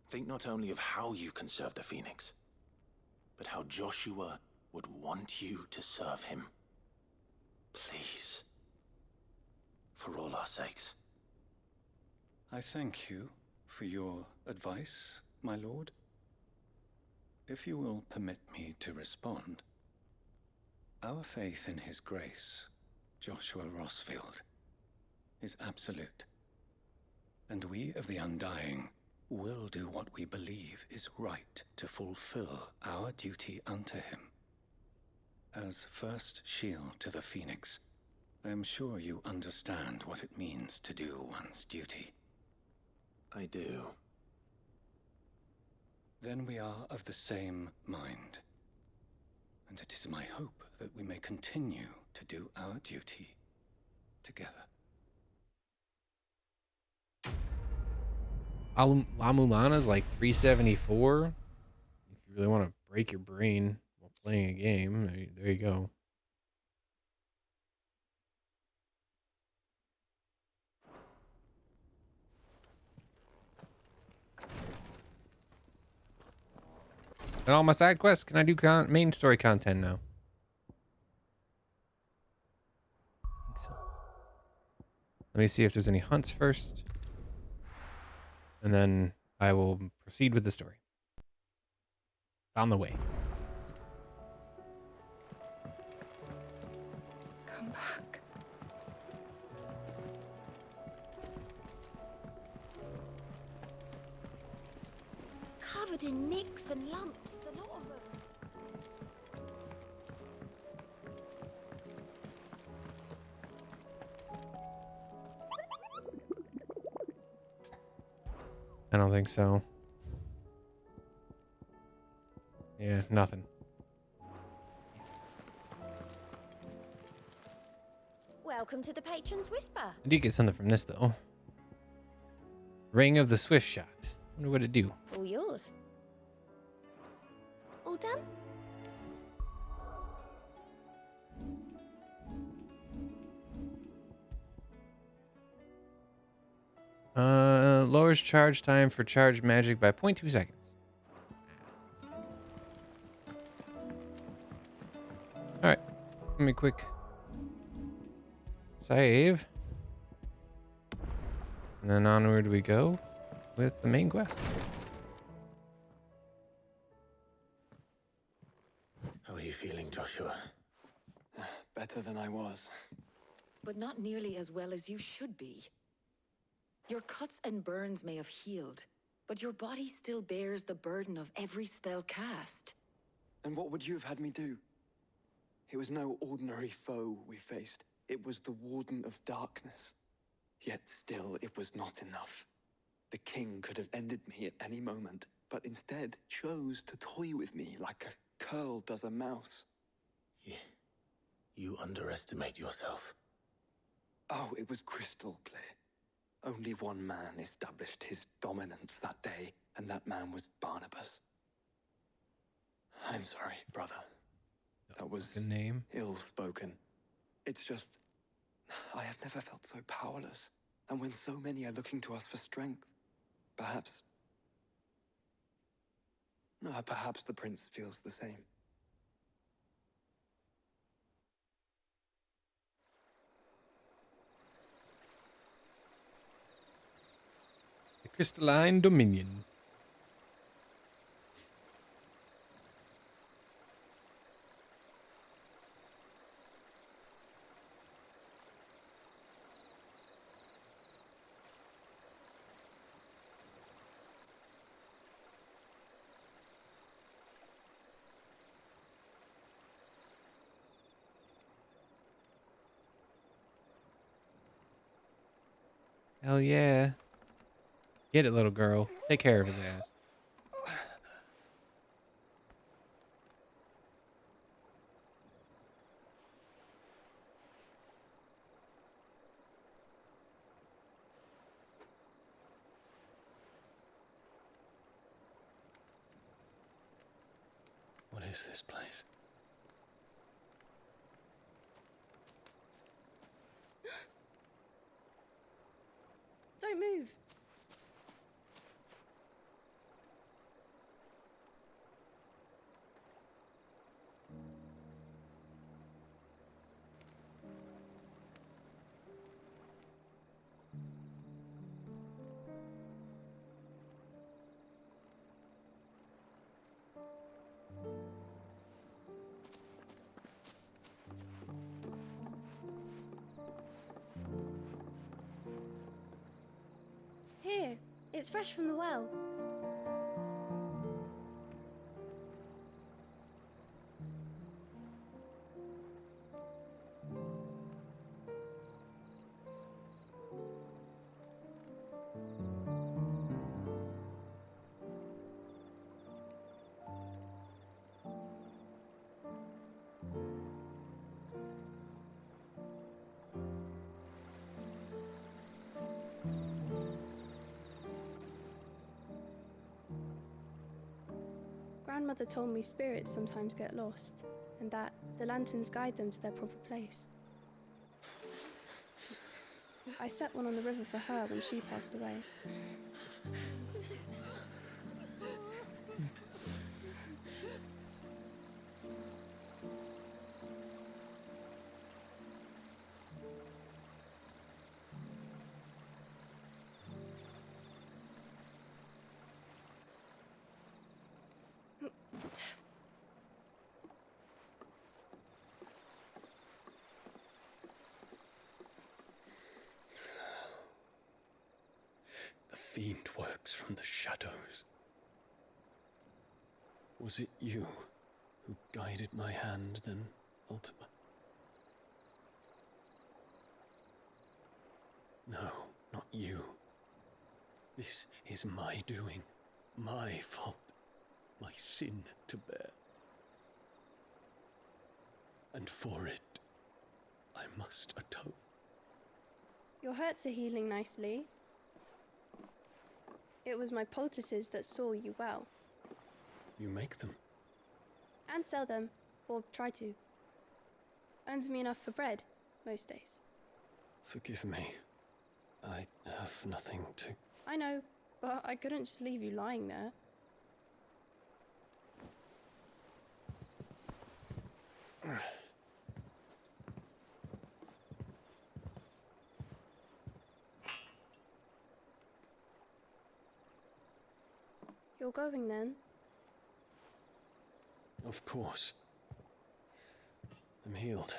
Think not only of how you can serve the Phoenix, but how Joshua would want you to serve him. Please. for all our sakes. I thank you for your advice, my lord. If you will permit me to respond, our faith in his grace, Joshua Rossfield, is absolute. And we of the Undying will do what we believe is right to fulfill our duty unto him. As first shield to the Phoenix, I am sure you understand what it means to do one's duty. I do. Then we are of the same mind. And it is my hope that we may continue to do our duty together. La Mulana's like 374. If you really want to break your brain while playing a game, there you go. And all my side quests, can I do main story content now? I think so. Let me see if there's any hunts first. And then I will proceed with the story. On the way. Come back. Covered in nicks and lumps, the lot of them. I don't think so. Yeah, nothing. Welcome to the Patron's Whisper. I did get something from this, though. Ring of the Swift Shot. Wonder what it do. All yours. All done? Lowers charge time for charge magic by 0.2 seconds. Alright. Let me quick save. And then onward we go with the main quest. How are you feeling, Joshua? Better than I was. But not nearly as well as you should be. Your cuts and burns may have healed, but your body still bears the burden of every spell cast. Then what would you have had me do? It was no ordinary foe we faced. It was the Warden of Darkness. Yet still, it was not enough. The king could have ended me at any moment, but instead chose to toy with me like a curl does a mouse. You underestimate yourself. Oh, it was crystal clear. Only one man established his dominance that day, and that man was Barnabas. I'm sorry, brother. That was name. ill-spoken. It's just, I have never felt so powerless. And when so many are looking to us for strength, perhaps the prince feels the same. The Crystalline Dominion. Hell yeah. Get it, little girl. Take care of his ass. What is this place? Don't move. It's fresh from the well. Grandmother told me spirits sometimes get lost, and that the lanterns guide them to their proper place. I set one on the river for her when she passed away. The fiend works from the shadows. Was it you who guided my hand then, Ultima? No, not you. This is my doing, my fault, my sin to bear. And for it, I must atone. Your hurts are healing nicely. It was my poultices that saw you well. You make them? And sell them, or try to. Earns me enough for bread, most days. Forgive me. I have nothing to... I know, but I couldn't just leave you lying there. You're going then? Of course. I'm healed.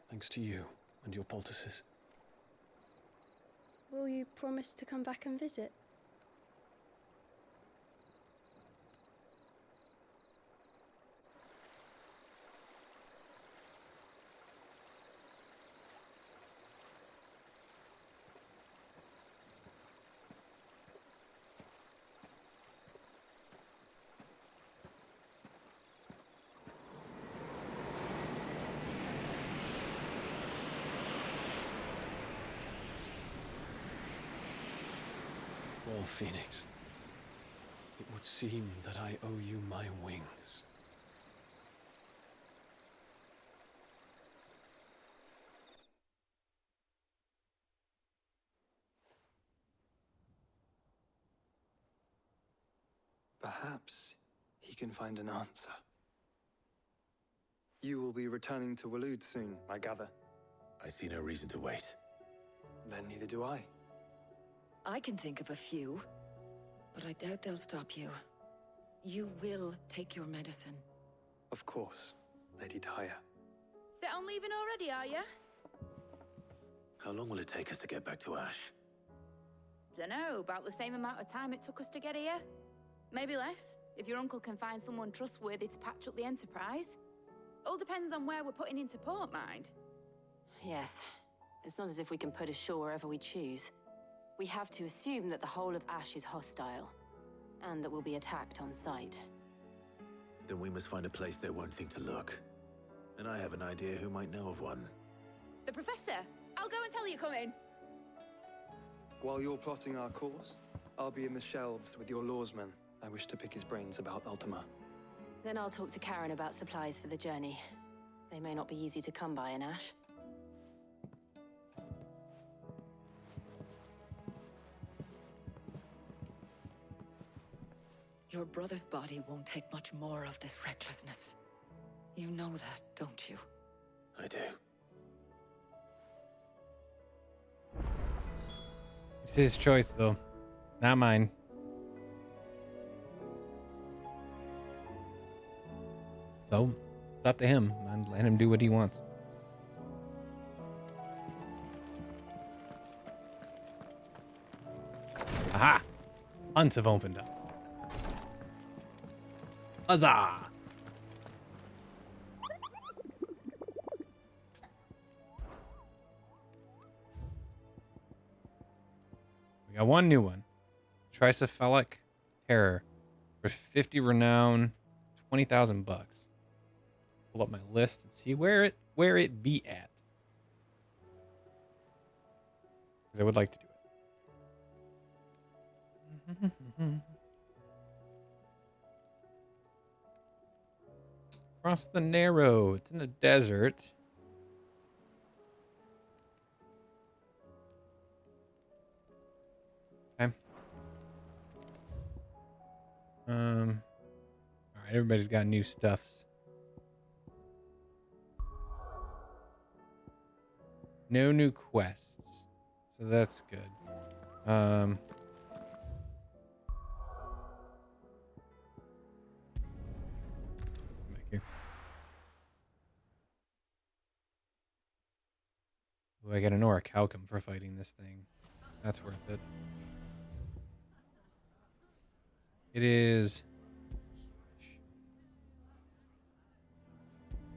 Thanks to you and your poultices. Will you promise to come back and visit? Well, Phoenix, it would seem that I owe you my wings. Perhaps he can find an answer. You will be returning to Waloed soon, I gather. I see no reason to wait. Then neither do I. I can think of a few, but I doubt they'll stop you. You will take your medicine. Of course, Lady Daya. Set on leaving already, are you? How long will it take us to get back to Ash? Dunno, about the same amount of time it took us to get here. Maybe less, if your uncle can find someone trustworthy to patch up the Enterprise. All depends on where we're putting into port, mind. Yes. It's not as if we can put ashore wherever we choose. We have to assume that the whole of Ash is hostile, and that we'll be attacked on sight. Then we must find a place they won't think to look. And I have an idea who might know of one. The Professor! I'll go and tell you come in. While you're plotting our course, I'll be in the shelves with your lawsman. I wish to pick his brains about Ultima. Then I'll talk to Karen about supplies for the journey. They may not be easy to come by in Ash. Your brother's body won't take much more of this recklessness. You know that, don't you? I do. It's his choice, though. Not mine. So, it's up to him, and let him do what he wants. Aha! Hunts have opened up. Huzzah! We got one new one. Tricephalic Terror. For 50 renown, 20,000 bucks. Pull up my list and see where it be at. Because I would like to do it. Across the Narrow. It's in the desert. Okay. All right, everybody's got new stuffs. No new quests. So that's good. Back here. Ooh, I got an orichalcum for fighting this thing. That's worth it. It is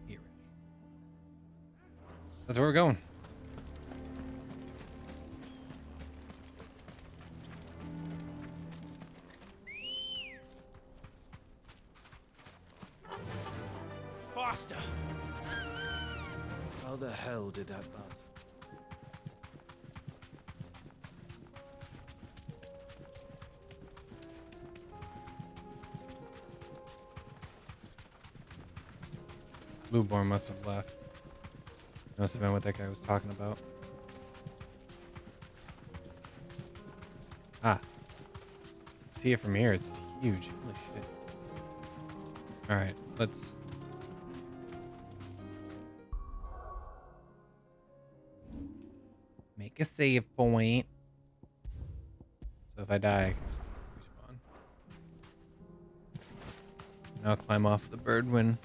here. That's where we're going. Faster! How the hell did that buzz? Blueborn must have left. Must have been what that guy was talking about. Ah. See it from here. It's huge. Holy shit. Alright, let's... make a save point. So if I die, I can just respawn. And I'll climb off the bird when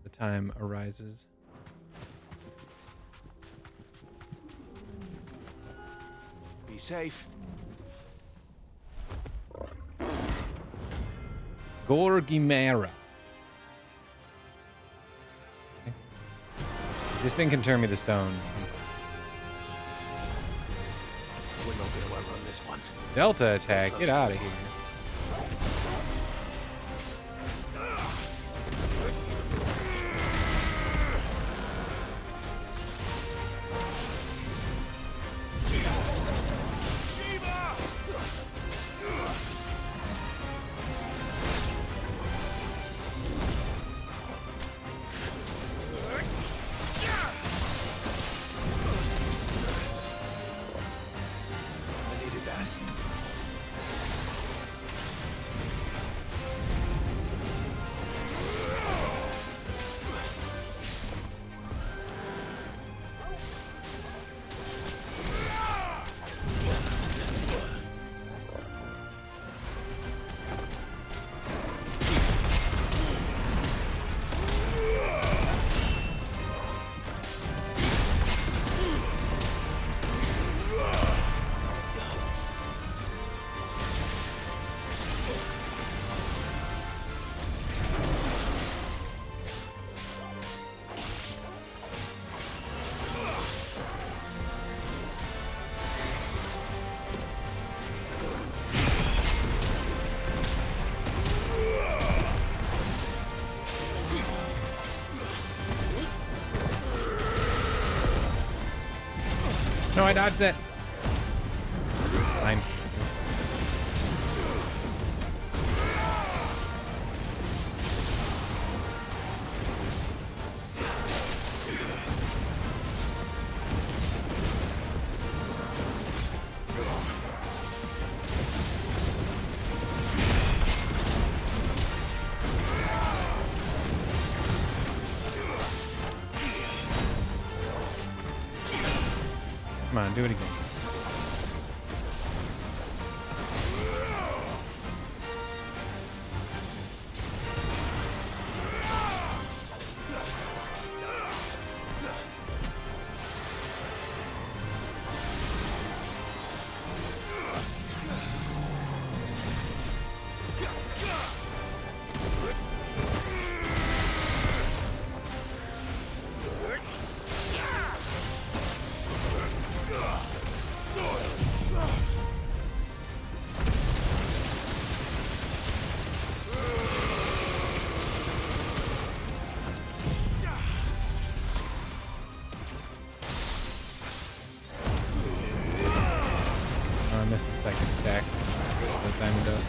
the time arises. Be safe. Gorgimera. Okay. This thing can turn me to stone. We're not gonna outrun this one. Delta attack. Get out of here. No, I dodged that. Fine. Come on, do it again. missed the second attack. What Diamond does.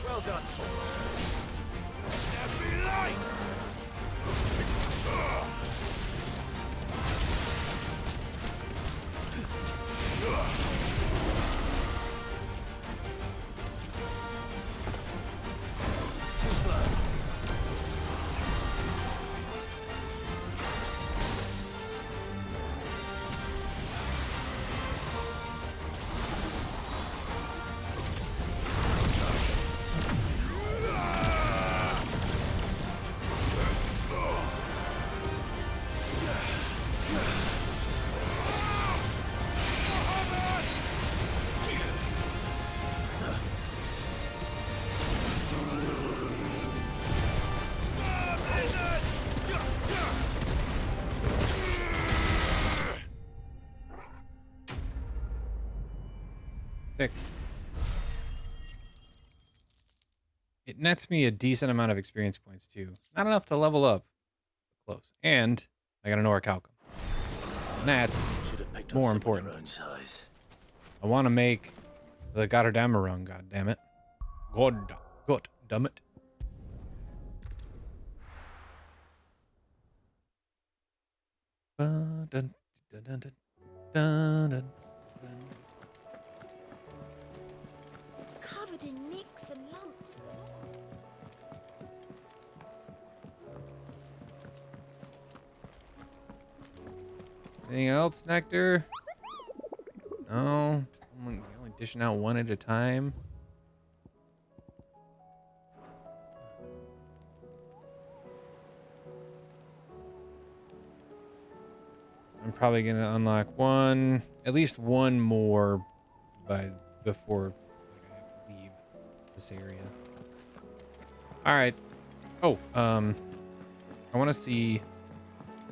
Well done, Tom. Every light! Too slow. Sick. It nets me a decent amount of experience points too. Not enough to level up. Close. And I got an orichalcum. And that's more important. I want to make the Goddamn run, god damn it. God damn it. Dun, dun, dun, dun, dun, dun, dun. Covered in nicks and lumps. Anything else, Nectar? No. I'm only dishing out one at a time. I'm probably going to unlock at least one more before I have to leave this area. All right. Oh, I want to see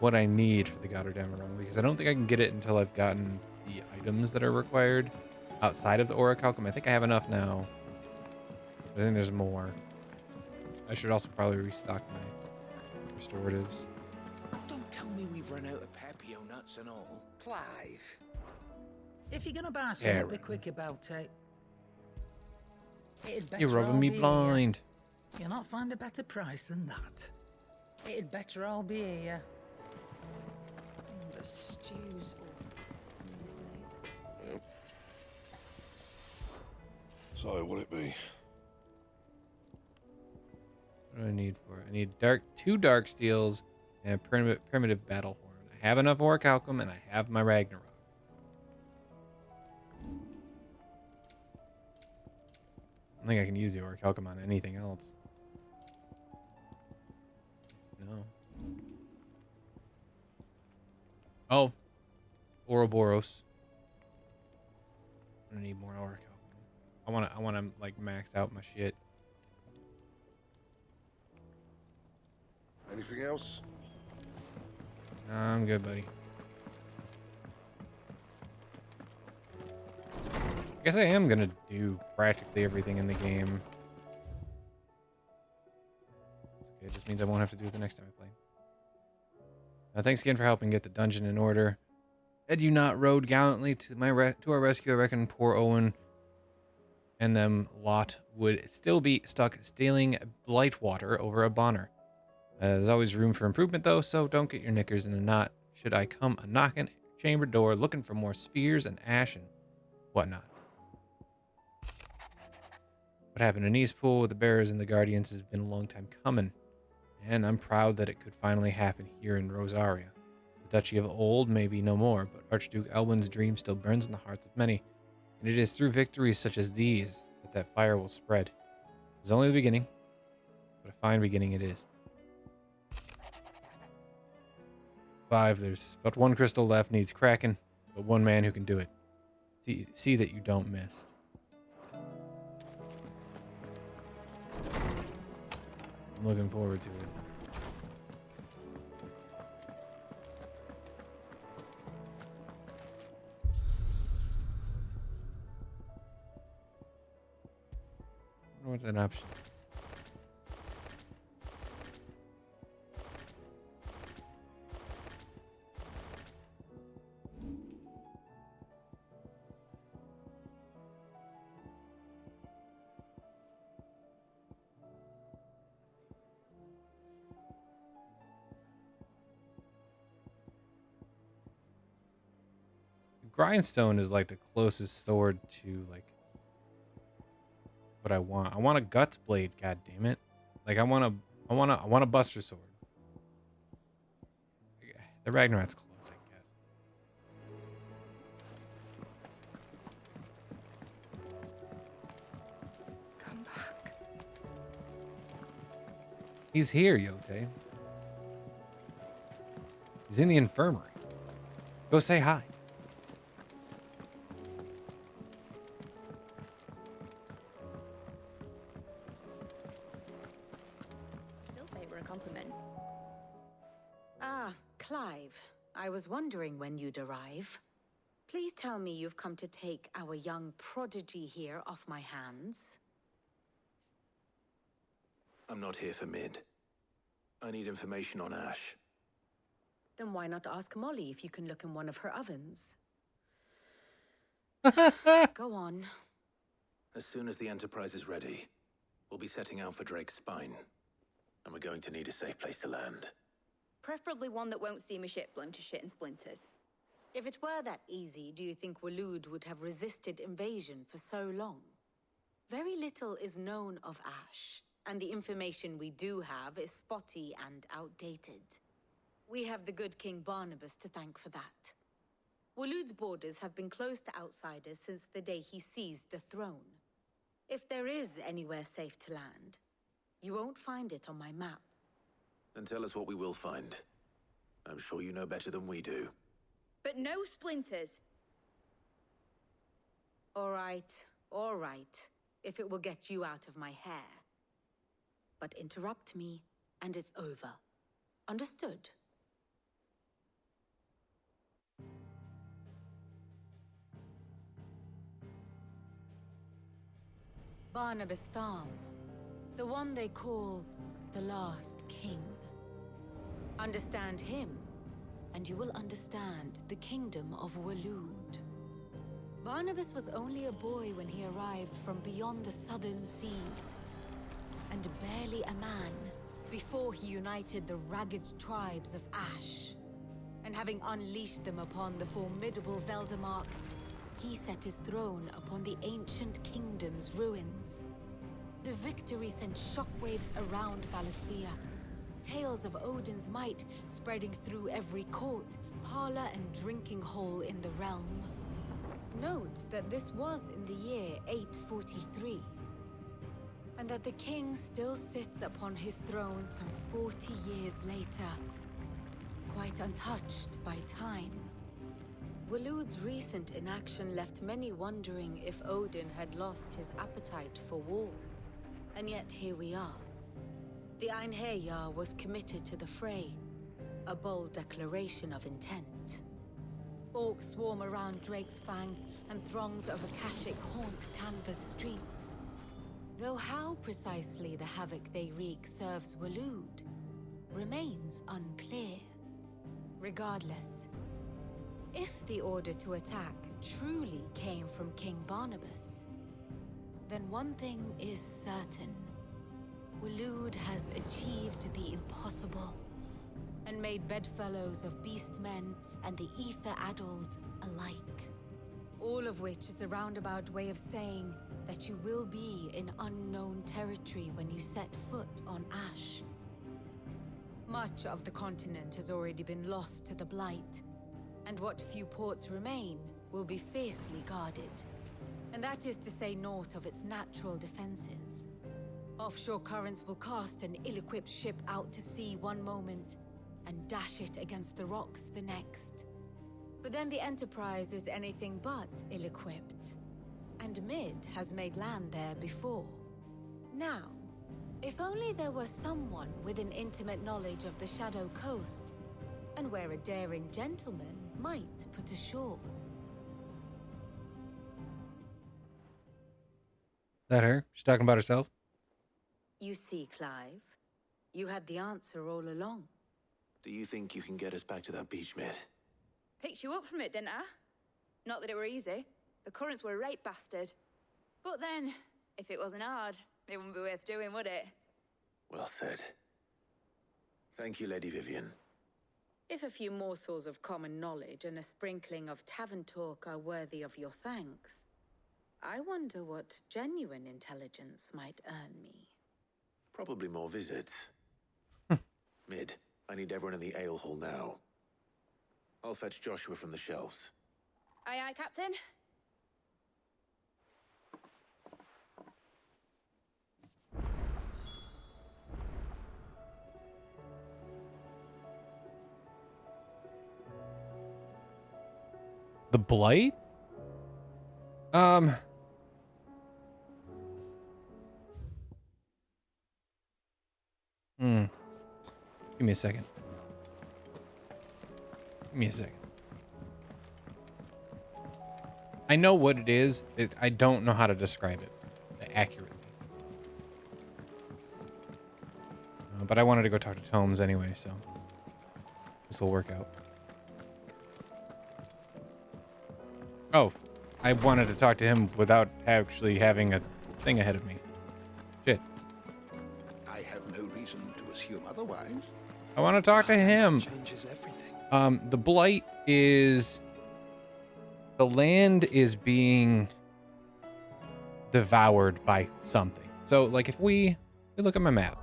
what I need for the Goddamn run because I don't think I can get it until I've gotten the items that are required outside of the orichalcum. I think I have enough now. I think there's more. I should also probably restock my restoratives. Don't tell me we've run out of Pepio nuts and all. Clive, if you're gonna buy something, be quick about it. You're rubbing me blind. You'll not find a better price than that. It'd better all be here. The stew's awful. So, what'd it be? What do I need for it? I need two dark steels and a primitive battle horn. I have enough orichalcum and I have my Ragnarok. I don't think I can use the orichalcum on anything else. No. Oh, Ouroboros. I need more orichalcum. I wanna like max out my shit. Anything else? Nah, I'm good, buddy. I guess I am gonna do practically everything in the game. It's okay, it just means I won't have to do it the next time I play. Thanks again for helping get the dungeon in order. Had you not rode gallantly to our rescue, I reckon poor Owen and them lot would still be stuck stealing Blightwater over a Bonner. There's always room for improvement though, so don't get your knickers in a knot should I come a knocking chamber door looking for more spheres and ash and whatnot. What happened in Eastpool with the Bearers and the Guardians has been a long time coming, and I'm proud that it could finally happen here in Rosaria. The Duchy of Old may be no more, but Archduke Elwin's dream still burns in the hearts of many, and it is through victories such as these that fire will spread. It's only the beginning, but a fine beginning it is. 5. There's but one crystal left, needs cracking, but one man who can do it. See that you don't miss. I'm looking forward to it. I wonder what that option is. Grindstone is like the closest sword to like what I want. I want a guts blade, god damn it. Like I want a buster sword. The Ragnarok's close, I guess. Come back. He's here, Yote. He's in the infirmary. Go say hi. Compliment. Ah, Clive. I was wondering when you'd arrive. Please tell me you've come to take our young prodigy here off my hands. I'm not here for Mid. I need information on Ash. Then why not ask Molly if you can look in one of her ovens? Go on. As soon as the Enterprise is ready, we'll be setting out for Drake's Spine. And we're going to need a safe place to land. Preferably one that won't see my ship blown to shit and splinters. If it were that easy, do you think Waloed would have resisted invasion for so long? Very little is known of Ash, and the information we do have is spotty and outdated. We have the good King Barnabas to thank for that. Waloed's borders have been closed to outsiders since the day he seized the throne. If there is anywhere safe to land, you won't find it on my map. Then tell us what we will find. I'm sure you know better than we do. But no splinters. All right, if it will get you out of my hair. But interrupt me, and it's over. Understood? Barnabas Tham. The one they call the Last King. Understand him, and you will understand the kingdom of Waloed. Barnabas was only a boy when he arrived from beyond the southern seas, and barely a man before he united the ragged tribes of Ash. And having unleashed them upon the formidable Veldamark, he set his throne upon the ancient kingdom's ruins. The victory sent shockwaves around Valisthea. Tales of Odin's might spreading through every court, parlor, and drinking hole in the realm. Note that this was in the year 843, and that the king still sits upon his throne some 40 years later, quite untouched by time. Waloed's recent inaction left many wondering if Odin had lost his appetite for war. And yet here we are. The Einherjar was committed to the fray, a bold declaration of intent. Orcs swarm around Drake's Fang, and throngs of Akashic haunt Canvas streets. Though how precisely the havoc they wreak serves Waloed remains unclear. Regardless, if the order to attack truly came from King Barnabas, then one thing is certain. Waloed has achieved the impossible, and made bedfellows of beastmen, and the ether-addled alike. All of which is a roundabout way of saying that you will be in unknown territory when you set foot on Ash. Much of the continent has already been lost to the Blight, and what few ports remain will be fiercely guarded. And that is to say naught of its natural defenses. Offshore currents will cast an ill-equipped ship out to sea one moment, and dash it against the rocks the next. But then the Enterprise is anything but ill-equipped. And Mid has made land there before. Now, if only there were someone with an intimate knowledge of the Shadow Coast, and where a daring gentleman might put ashore. That her? She's talking about herself? You see, Clive, you had the answer all along. Do you think you can get us back to that beach, Mid? Picked you up from it, didn't I? Not that it were easy. The currents were a right bastard. But then, if it wasn't hard, it wouldn't be worth doing, would it? Well said. Thank you, Lady Vivian. If a few morsels of common knowledge and a sprinkling of tavern talk are worthy of your thanks, I wonder what genuine intelligence might earn me. Probably more visits. Mid, I need everyone in the ale hall now. I'll fetch Joshua from the shelves. Aye, aye, Captain. The Blight? Give me a second. Give me a second. I know what it is. I don't know how to describe it accurately. But I wanted to go talk to Tomes anyway, so this will work out. Oh, I wanted to talk to him without actually having a thing ahead of me. Shit. I have no reason to assume otherwise. I want to talk to him. Changes everything. The Blight is... The land is being devoured by something. So, like, if we look at my map.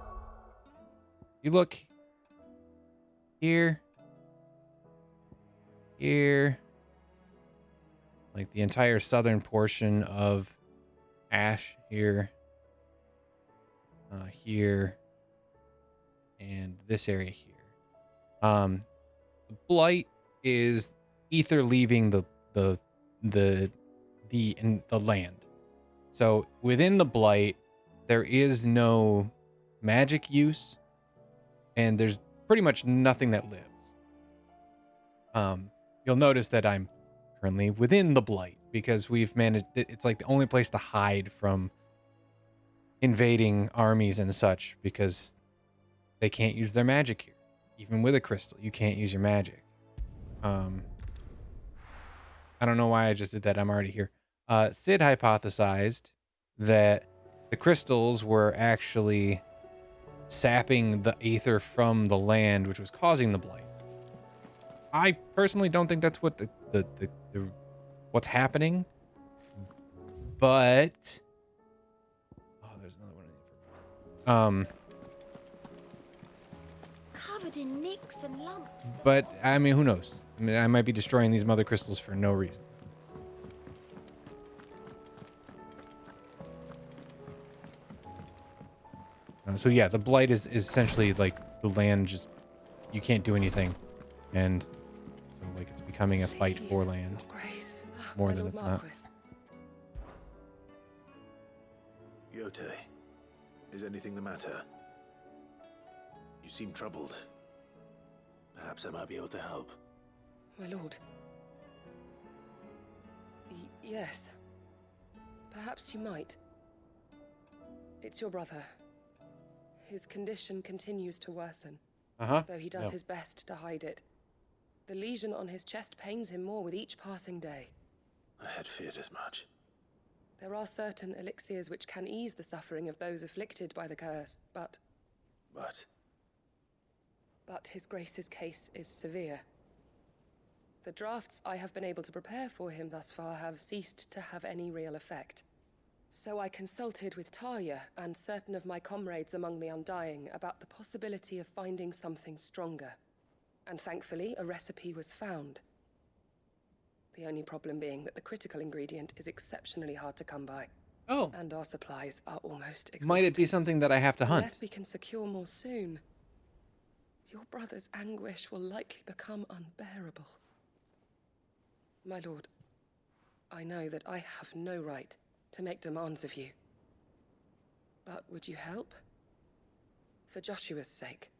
You look here. Here. Like, the entire southern portion of Ash here. Here. And this area here. The Blight is ether leaving the land. So within the Blight, there is no magic use, and there's pretty much nothing that lives. You'll notice that I'm currently within the Blight because we've managed. It's like the only place to hide from invading armies and such because they can't use their magic here. Even with a crystal, you can't use your magic. I don't know why I just did that. I'm already here. Sid hypothesized that the crystals were actually sapping the aether from the land, which was causing the Blight. I personally don't think that's what the what's happening. But there's another one. Covered in nicks and lumps. But I mean, who knows? I mean, I might be destroying these mother crystals for no reason. So yeah, the Blight is essentially like the land just, you can't do anything. And so like it's becoming a fight for land. Grace. More than it's not. Yote, is anything the matter? You seem troubled. Perhaps I might be able to help. My lord. Yes. Perhaps you might. It's your brother. His condition continues to worsen. Though he does his best to hide it. The lesion on his chest pains him more with each passing day. I had feared as much. There are certain elixirs which can ease the suffering of those afflicted by the curse, but his grace's case is severe. The drafts I have been able to prepare for him thus far have ceased to have any real effect. So I consulted with Tarja and certain of my comrades among the Undying about the possibility of finding something stronger. And thankfully, a recipe was found. The only problem being that the critical ingredient is exceptionally hard to come by. Oh. And our supplies are almost exhausted. Might it be something that I have to hunt? Unless we can secure more soon, your brother's anguish will likely become unbearable. My lord, I know that I have no right to make demands of you. But would you help? For Joshua's sake.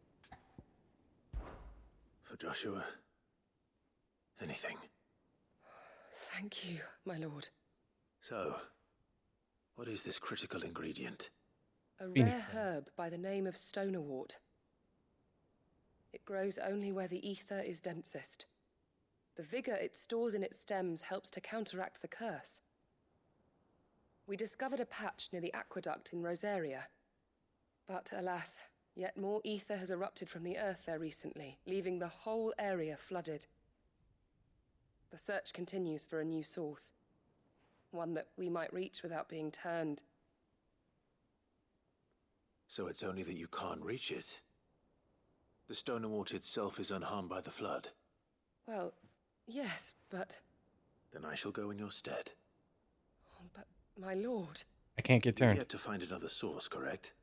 For Joshua? Anything. Thank you, my lord. So, what is this critical ingredient? A rare herb by the name of stonerwort. It grows only where the ether is densest. The vigor it stores in its stems helps to counteract the curse. We discovered a patch near the aqueduct in Rosaria. But alas, yet more ether has erupted from the earth there recently, leaving the whole area flooded. The search continues for a new source. One that we might reach without being turned. So it's only that you can't reach it. The stonerwort itself is unharmed by the flood. Well, yes, but... Then I shall go in your stead. But, my lord... I can't get turned. You've yet to find another source, correct?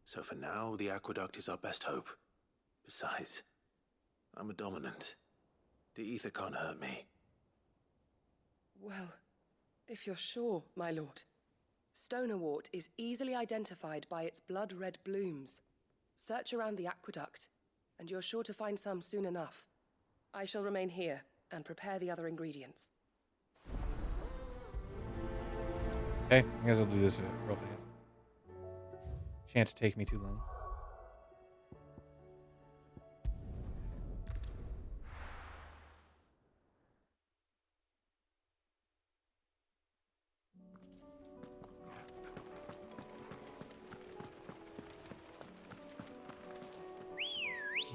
So for now, the aqueduct is our best hope. Besides, I'm a dominant. The ether can't hurt me. Well, if you're sure, my lord. Stonerwort is easily identified by its blood-red blooms. Search around the aqueduct, and you're sure to find some soon enough. I shall remain here and prepare the other ingredients. Okay, I guess I'll do this real fast. Shan't take me too long.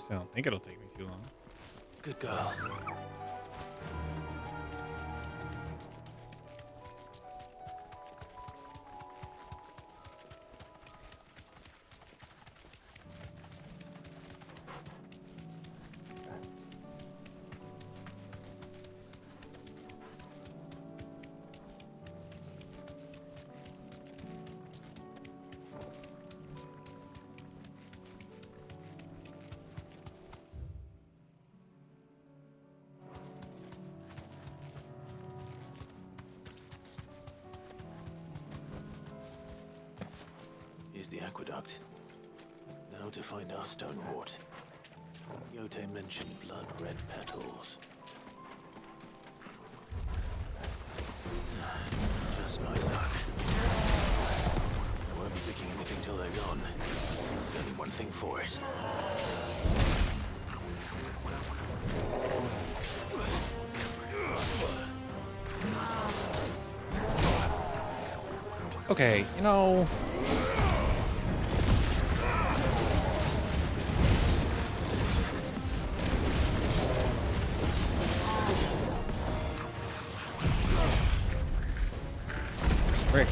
I don't think it'll take me too long. Good girl. Here's the aqueduct. Now to find our stonewort. Yote mentioned blood-red petals. Just my luck. I won't be picking anything till they're gone. There's only one thing for it. Okay, you know... Frick.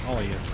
All he is.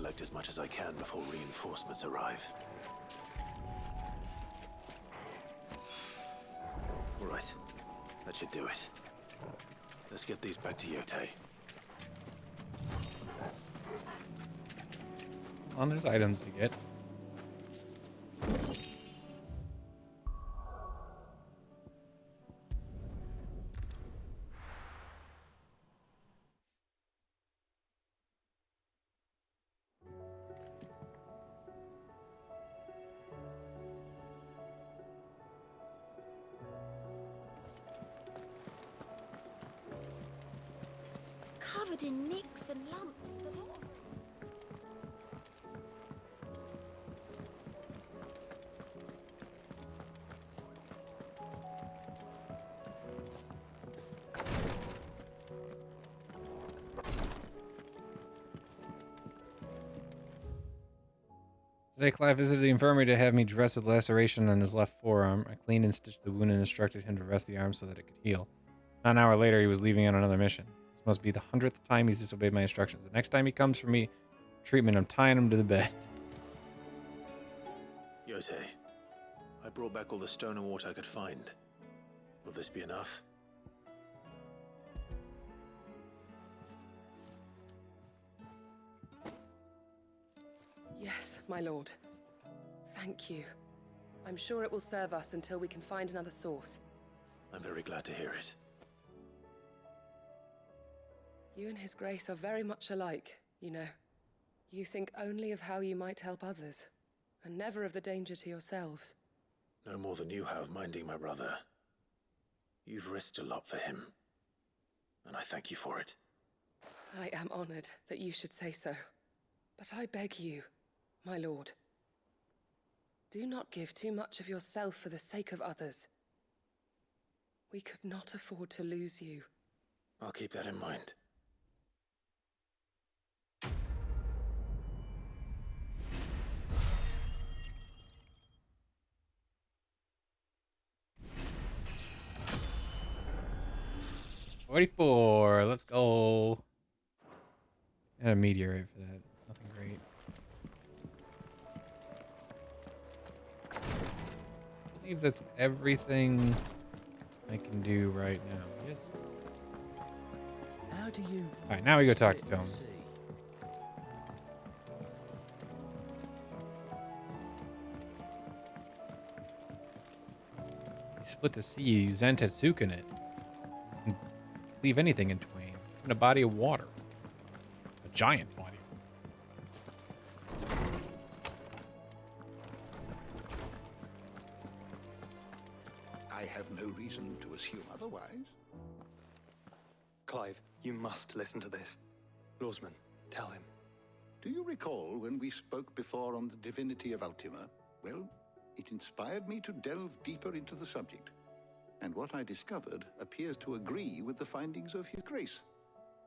collect as much as I can before reinforcements arrive. All right, that should do it. Let's get these back to Yotei. Well, there's items to get. Covered in nicks and lumps, the lot. Today, Clive visited the infirmary to have me dress the laceration on his left forearm. I cleaned and stitched the wound and instructed him to rest the arm so that it could heal. An hour later, he was leaving on another mission. This must be the 100th time he's disobeyed my instructions. The next time he comes for me treatment, I'm tying him to the bed. Yotei, I brought back all the stone and water I could find. Will this be enough? Yes, my lord. Thank you. I'm sure it will serve us until we can find another source. I'm very glad to hear it. You and His Grace are very much alike, you know. You think only of how you might help others, and never of the danger to yourselves. No more than you have minding my brother. You've risked a lot for him, and I thank you for it. I am honored that you should say so. But I beg you, my lord, do not give too much of yourself for the sake of others. We could not afford to lose you. I'll keep that in mind. $44. Let's go. And a meteorite for that. Nothing great. I believe that's everything I can do right now. Yes. How do you... Alright, now we go talk to Tomes. You split the sea, you Zentetsuken it. You can leave anything in twain. In a body of water. A giant body. I have no reason to assume otherwise. Clive, you must listen to this. Lawsman, tell him. Do you recall when we spoke before on the divinity of Ultima? Well, it inspired me to delve deeper into the subject. And what I discovered appears to agree with the findings of His Grace.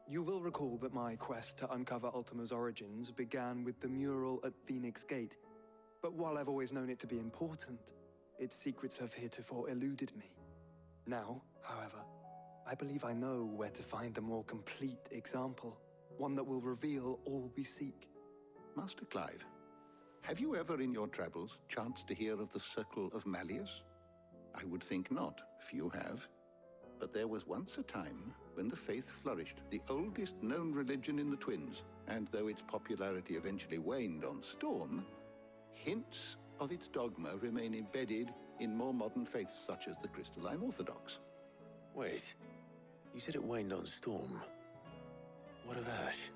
You will recall that my quest to uncover Ultima's origins began with the mural at Phoenix Gate. But while I've always known it to be important, its secrets have heretofore eluded me. Now, however, I believe I know where to find the more complete example, one that will reveal all we seek. Master Clive, have you ever in your travels chanced to hear of the Circle of Malleus? I would think not, few have. But there was once a time when the faith flourished, the oldest known religion in the Twins, and though its popularity eventually waned on storm, hints of its dogma remain embedded in more modern faiths such as the Crystalline Orthodox. Wait, you said it waned on storm. What of Ash?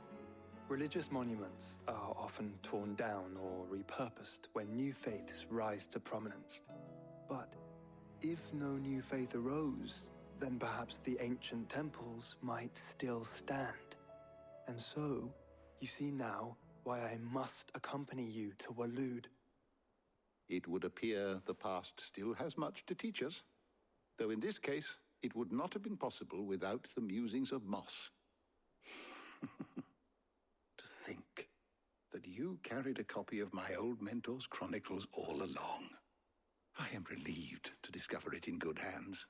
Religious monuments are often torn down or repurposed when new faiths rise to prominence. But if no new faith arose, then perhaps the ancient temples might still stand. And so, you see now why I must accompany you to Waloed. It would appear the past still has much to teach us, though in this case, it would not have been possible without the musings of Moss. To think that you carried a copy of my old mentor's chronicles all along. I am relieved to discover it in good hands.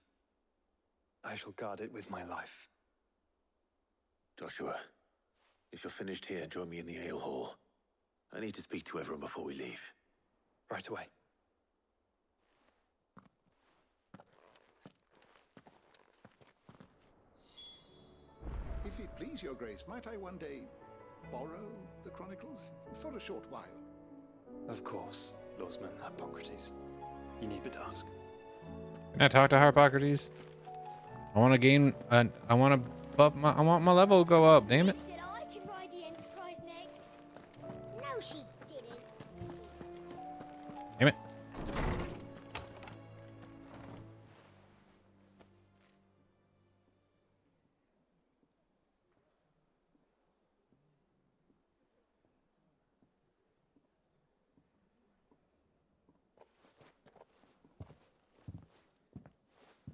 I shall guard it with my life. Joshua, if you're finished here, join me in the ale hall. I need to speak to everyone before we leave. Right away. If it please your grace, might I one day borrow the Chronicles? For a short while. Of course, Lordsman Hippocrates. You need but ask. Can I talk to Hippocrates? I want to gain. I want to buff my. I want my level to go up. Damn it! Said I could ride the Enterprise next. No, she didn't. Damn it!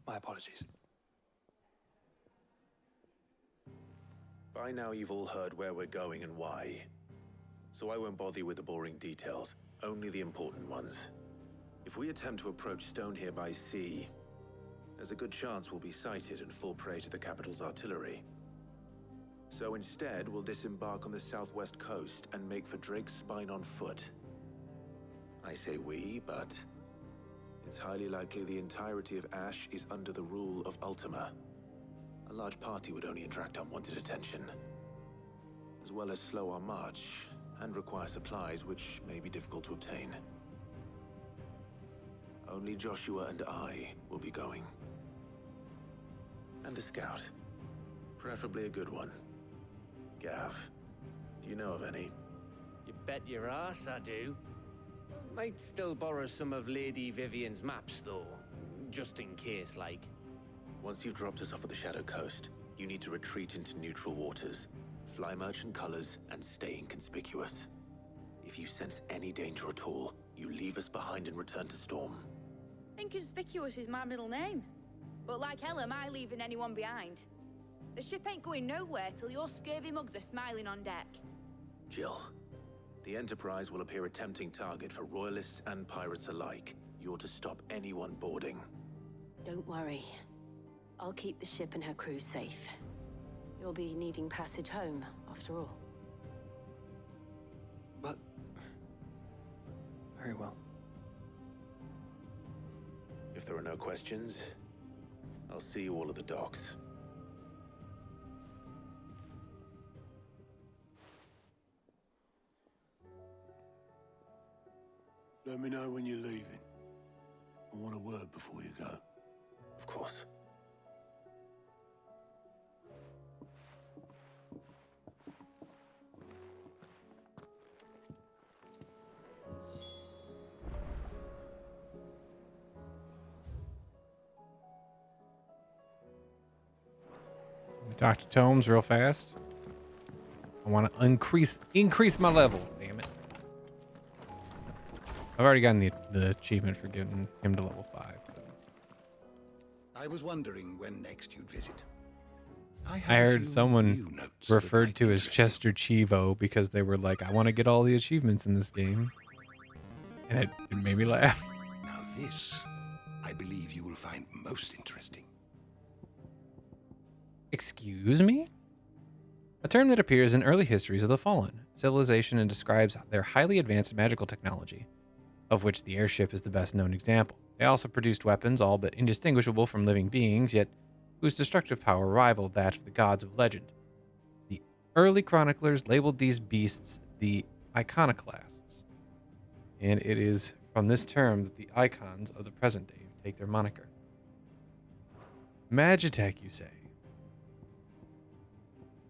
My apologies. By now you've all heard where we're going and why. So I won't bother you with the boring details, only the important ones. If we attempt to approach Stone here by sea, there's a good chance we'll be sighted and fall prey to the capital's artillery. So instead, we'll disembark on the southwest coast and make for Drake's Spine on foot. I say we, but it's highly likely the entirety of Ash is under the rule of Ultima. A large party would only attract unwanted attention, as well as slow our march and require supplies which may be difficult to obtain. Only Joshua and I will be going. And a scout. Preferably a good one. Gav, do you know of any? You bet your ass I do. Might still borrow some of Lady Vivian's maps, though. Just in case, like. Once you've dropped us off at the Shadow Coast, you need to retreat into neutral waters, fly merchant colors, and stay inconspicuous. If you sense any danger at all, you leave us behind and return to Storm. Inconspicuous is my middle name. But like hell am I leaving anyone behind. The ship ain't going nowhere till your scurvy mugs are smiling on deck. Jill, the Enterprise will appear a tempting target for royalists and pirates alike. You're to stop anyone boarding. Don't worry. I'll keep the ship and her crew safe. You'll be needing passage home, after all. But... very well. If there are no questions, I'll see you all at the docks. Let me know when you're leaving. I want a word before you go. Of course. Dr. Tomes real fast. I want to increase my levels, damn it. I've already gotten the achievement for getting him to level 5. I was wondering when next you'd visit. I heard someone referred to as Chester Chivo because they were like, I want to get all the achievements in this game. And it made me laugh. Now this, I believe you will find most interesting. Excuse me? A term that appears in early histories of the Fallen civilization and describes their highly advanced magical technology, of which the airship is the best known example. They also produced weapons all but indistinguishable from living beings, yet whose destructive power rivaled that of the gods of legend. The early chroniclers labeled these beasts the iconoclasts, and it is from this term that the icons of the present day take their moniker. Magitech, you say?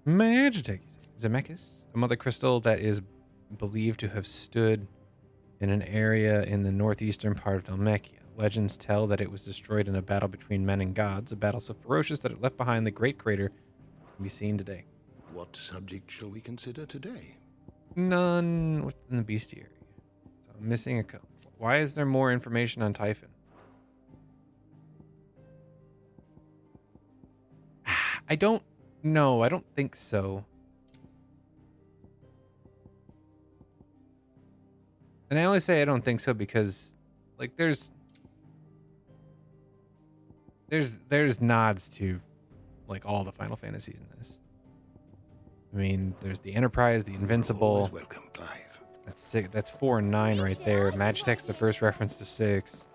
Magitech, you say? Zemeckis, a mother crystal that is believed to have stood in an area in the northeastern part of Dhalmekia. Legends tell that it was destroyed in a battle between men and gods, a battle so ferocious that it left behind the great crater can be seen today. What subject shall we consider today? None within the bestiary. So I'm missing a couple. Why is there more information on Typhon? I don't know. I don't think so. And I only say I don't think so because, like, there's nods to, like, all the Final Fantasies in this. I mean, there's the Enterprise, the Invincible. Welcome, Clive. That's 4 and 9 right there. Magitech's the first reference to 6.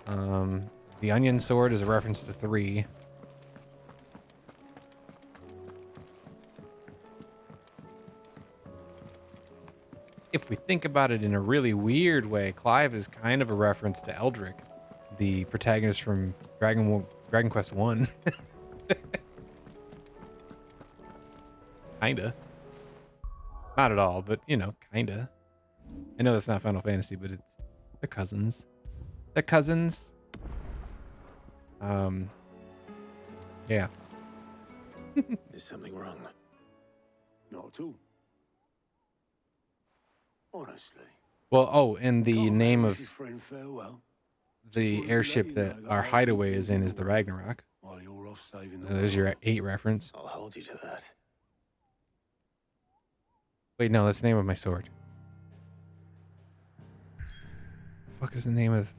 The Onion Sword is a reference to 3. If we think about it in a really weird way, Clive is kind of a reference to Eldrick, the protagonist from Dragon Quest 1. Kinda. Not at all, but you know, kinda. I know that's not Final Fantasy, but it's they're cousins. They're cousins. Yeah. Is something wrong? Not at all. Honestly. Well, oh, and the name of Your friend farewell. the airship that our hideaway is in is the Ragnarok. While you're off saving the There's your 8 reference. I'll hold you to that. Wait, no, that's the name of my sword. The fuck is the name of...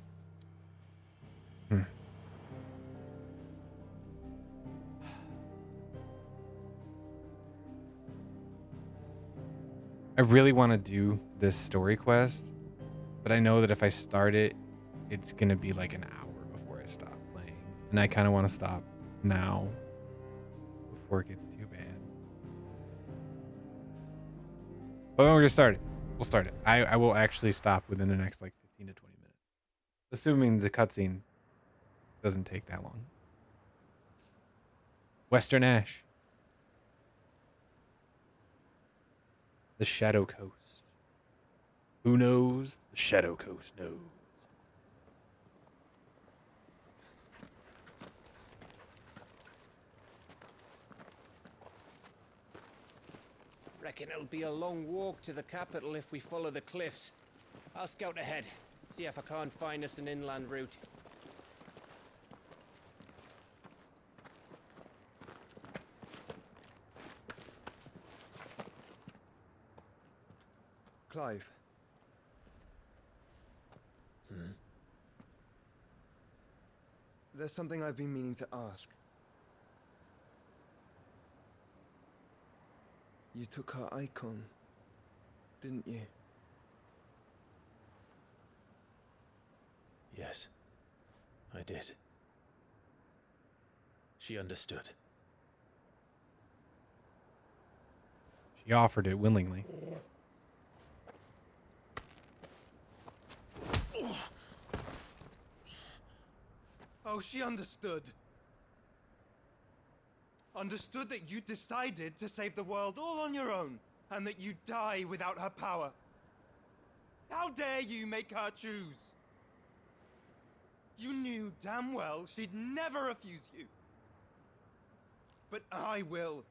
I really want to do this story quest, but I know that if I start it, it's going to be like an hour before I stop playing. And I kind of want to stop now before it gets too bad. But we're going to start it. We'll start it. I will actually stop within the next like 15 to 20 minutes. Assuming the cutscene doesn't take that long. Western Ash. The Shadow Coast. Who knows? The Shadow Coast knows. Reckon it'll be a long walk to the capital if we follow the cliffs. I'll scout ahead, see if I can't find us an inland route. Clive. There's something I've been meaning to ask. You took her icon, didn't you? Yes, I did. She understood. She offered it willingly. Oh, she understood. Understood that you decided to save the world all on your own, and that you'd die without her power. How dare you make her choose? You knew damn well she'd never refuse you. But I will.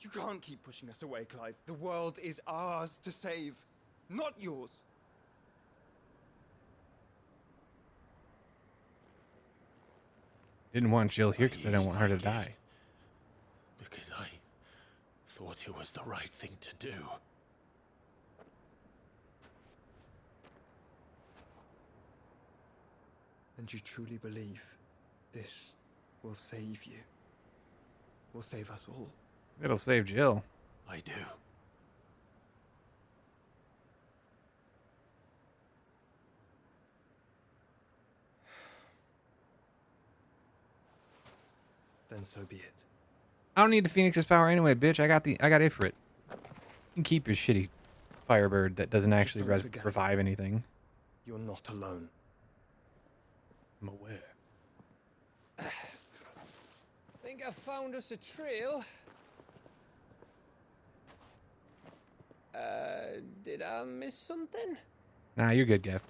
You can't keep pushing us away, Clive. The world is ours to save, not yours. Didn't want Jill here because I didn't want her to die. Because I thought it was the right thing to do. And you truly believe this will save you? Will save us all? It'll save Jill. I do. Then so be it. I don't need the Phoenix's power anyway, bitch. I got Ifrit. You can keep your shitty Firebird that doesn't actually revive anything. You're not alone. I'm aware. Think I found us a trail. Did I miss something? Nah, you're good, Gav.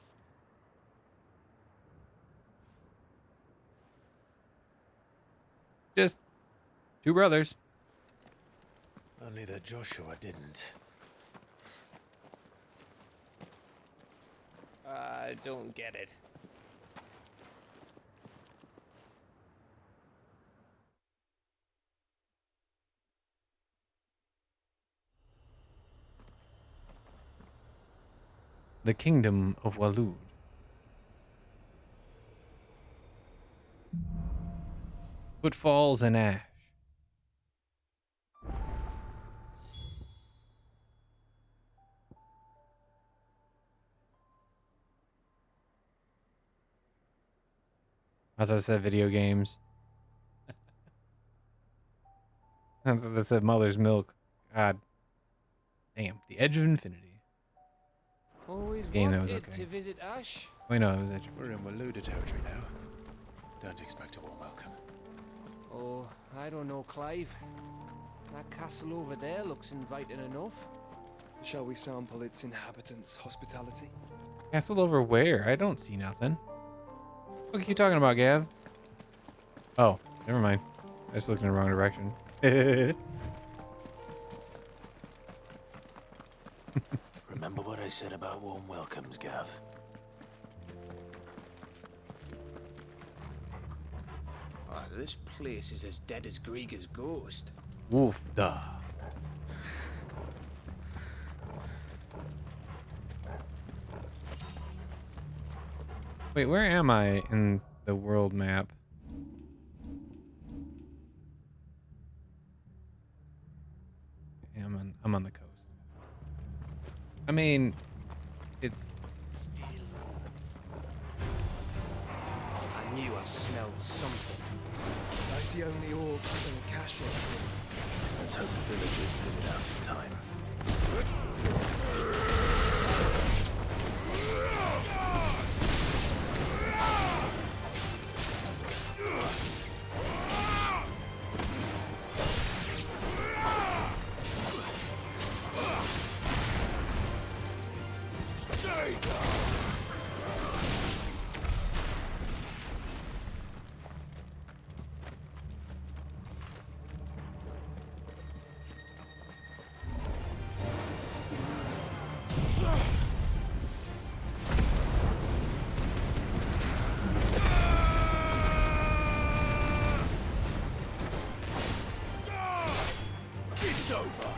Just 2 brothers. Only that Joshua didn't. I don't get it. The Kingdom of Waloed. Footfalls and ash. I thought it said video games. I thought that said Mother's Milk. God damn. The Edge of Infinity. Always Game that was wanted okay. to visit Ash. Wait, no, it was Edge of We're in Waluda territory now. Don't expect a warm welcome. Oh, I don't know, Clive. That castle over there looks inviting enough. Shall we sample its inhabitants' hospitality? Castle over where? I don't see nothing. What are you talking about, Gav? Oh, never mind. I just looked in the wrong direction. Remember what I said about warm welcomes, Gav? Oh, this place is as dead as Grieger's ghost. Wolf da. Wait, where am I in the world map? Yeah, I'm on the coast. I mean, it's Still. I knew I smelled something. I see only orcs and cachets. Let's hope the villagers made it out in time. It's over.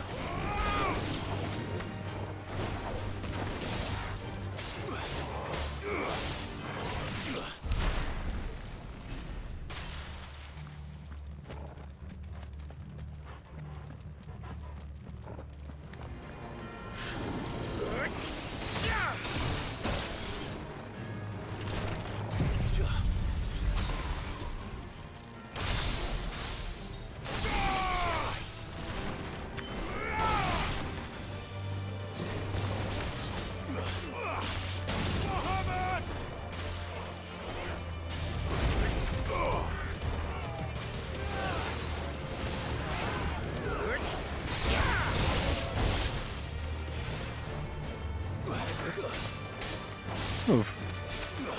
This move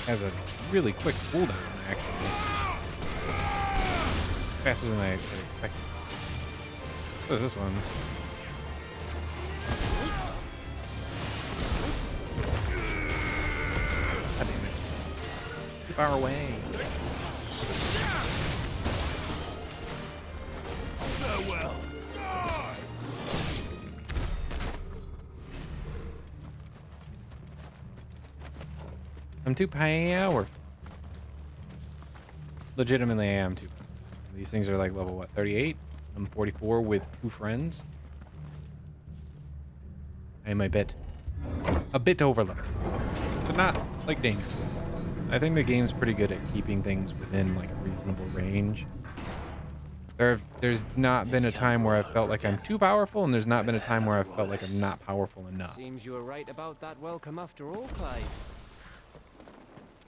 has a really quick cooldown, actually. Faster than I expected. What is this one? God damn it. Too far away. Farewell. I'm too powerful. Legitimately, I am too. These things are like level what? 38? I'm 44 with 2 friends. I am a bit over level, but not like dangerous. I think the game's pretty good at keeping things within like a reasonable range. There's not been a time where I felt like I'm too powerful, and there's not been a time where I felt like I'm not powerful enough. Seems you were right about that welcome after all, Clive.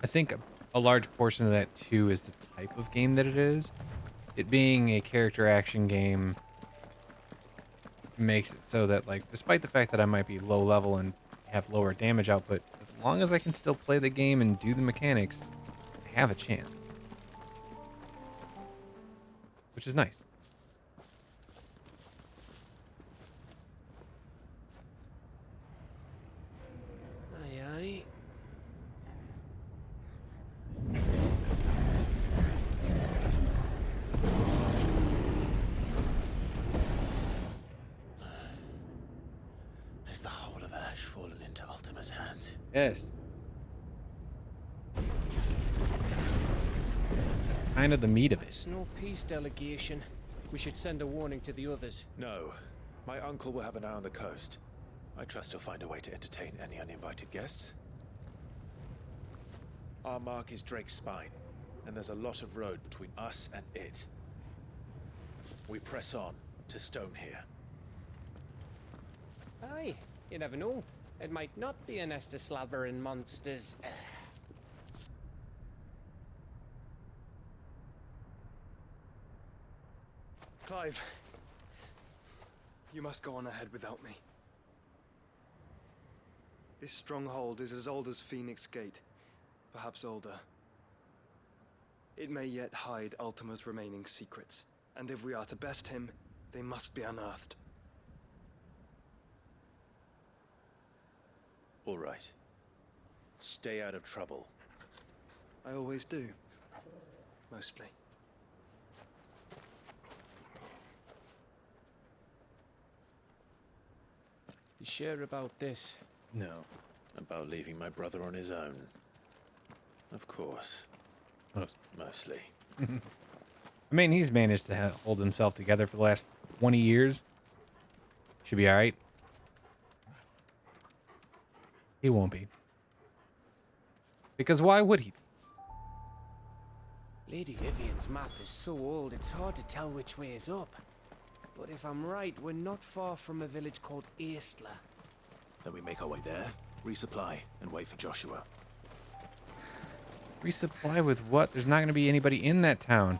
I think a large portion of that too is the type of game that it is. It being a character action game makes it so that, like, despite the fact that I might be low level and have lower damage output, as long as I can still play the game and do the mechanics, I have a chance. Which is nice. Aye, aye. Has the whole of Ash fallen into Ultima's hands? Yes. That's kind of the meat of it. It's no peace delegation. We should send a warning to the others. No. My uncle will have an eye on the coast. I trust he'll find a way to entertain any uninvited guests. Our mark is Drake's spine, and there's a lot of road between us and it. We press on to Stone here. Aye, you never know. It might not be a nest of slabbering monsters. Clive, you must go on ahead without me. This stronghold is as old as Phoenix Gate, perhaps older. It may yet hide Ultima's remaining secrets, and if we are to best him, they must be unearthed. All right. Stay out of trouble. I always do. Mostly. You sure about this? No. About leaving my brother on his own. Of course. Mostly. I mean, he's managed to hold himself together for the last 20 years. Should be all right. He won't be. Because why would he? Lady Vivian's map is so old, it's hard to tell which way is up. But if I'm right, we're not far from a village called Eastla. Then we make our way there, resupply, and wait for Joshua. Resupply with what? There's not going to be anybody in that town.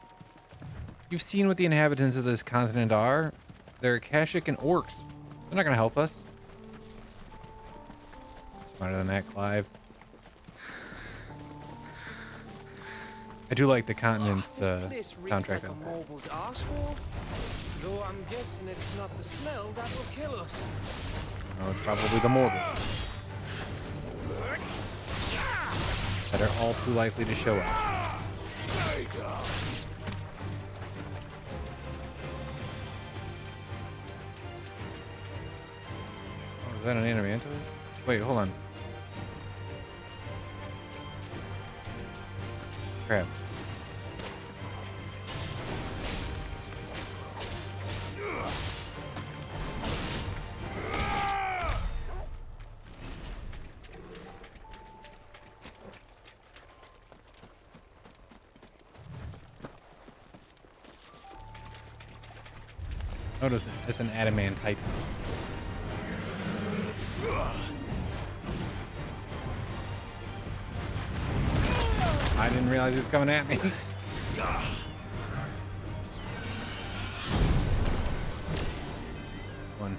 You've seen what the inhabitants of this continent are. They're Akashic and orcs. They're not going to help us. Smarter than that, Clive. I do like the continent's soundtrack. Like a mobile's arsehole. Though I'm guessing it's not the smell that will kill us. No, it's probably the morbals that are all too likely to show up. Oh, is that an Animantos? Wait, hold on. Crap. Notice it's an adamantite. I didn't realize he was coming at me. One.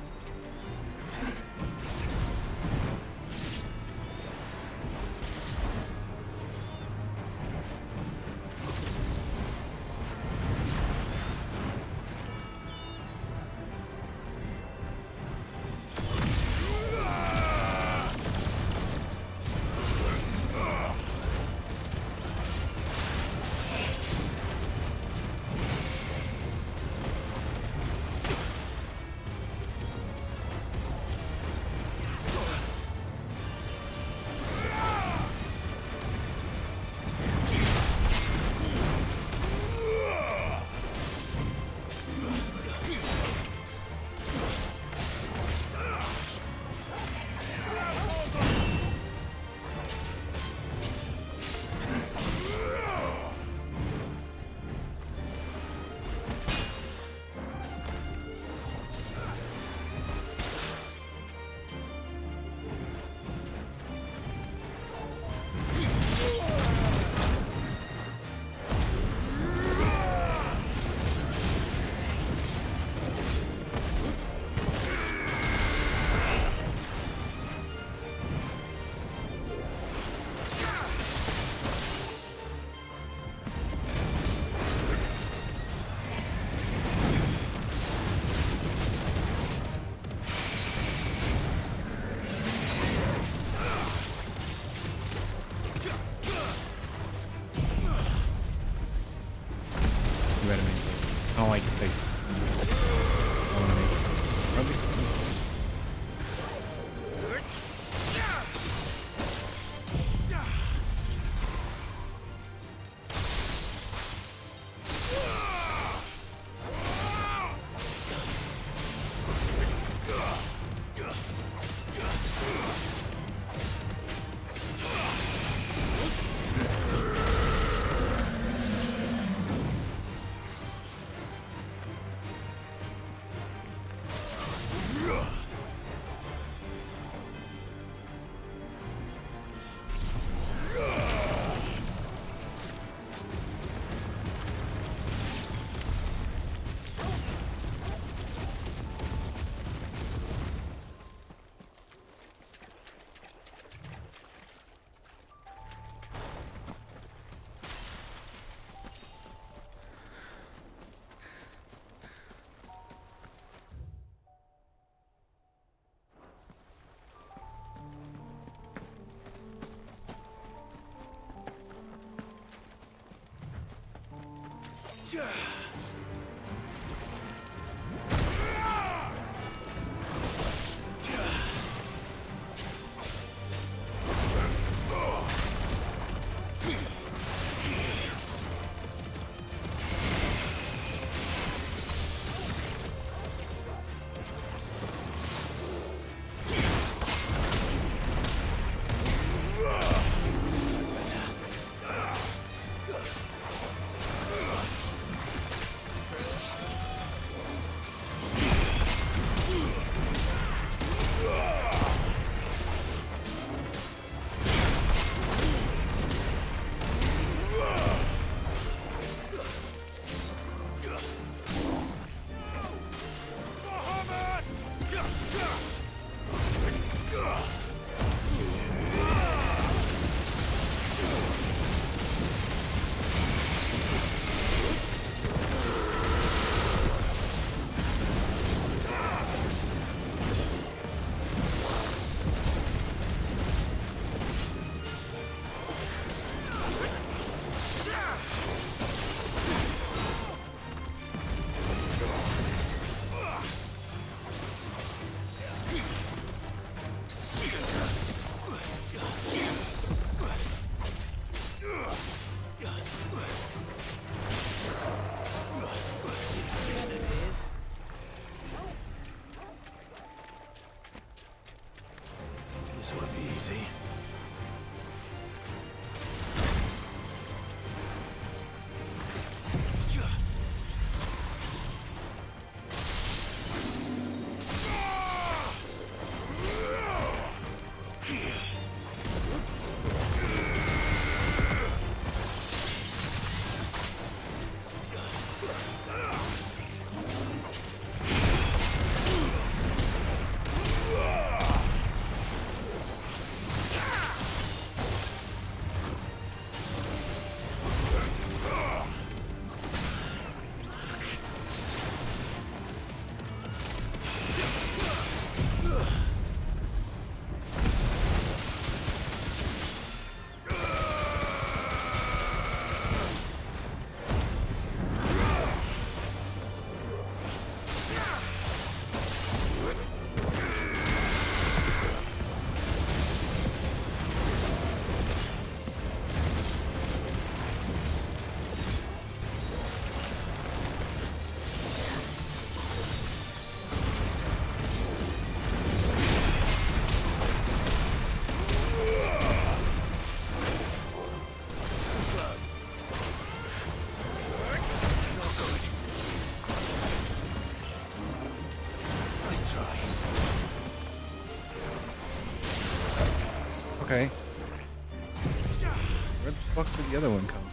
This won't be easy. Okay. Where the fuck did the other one come from?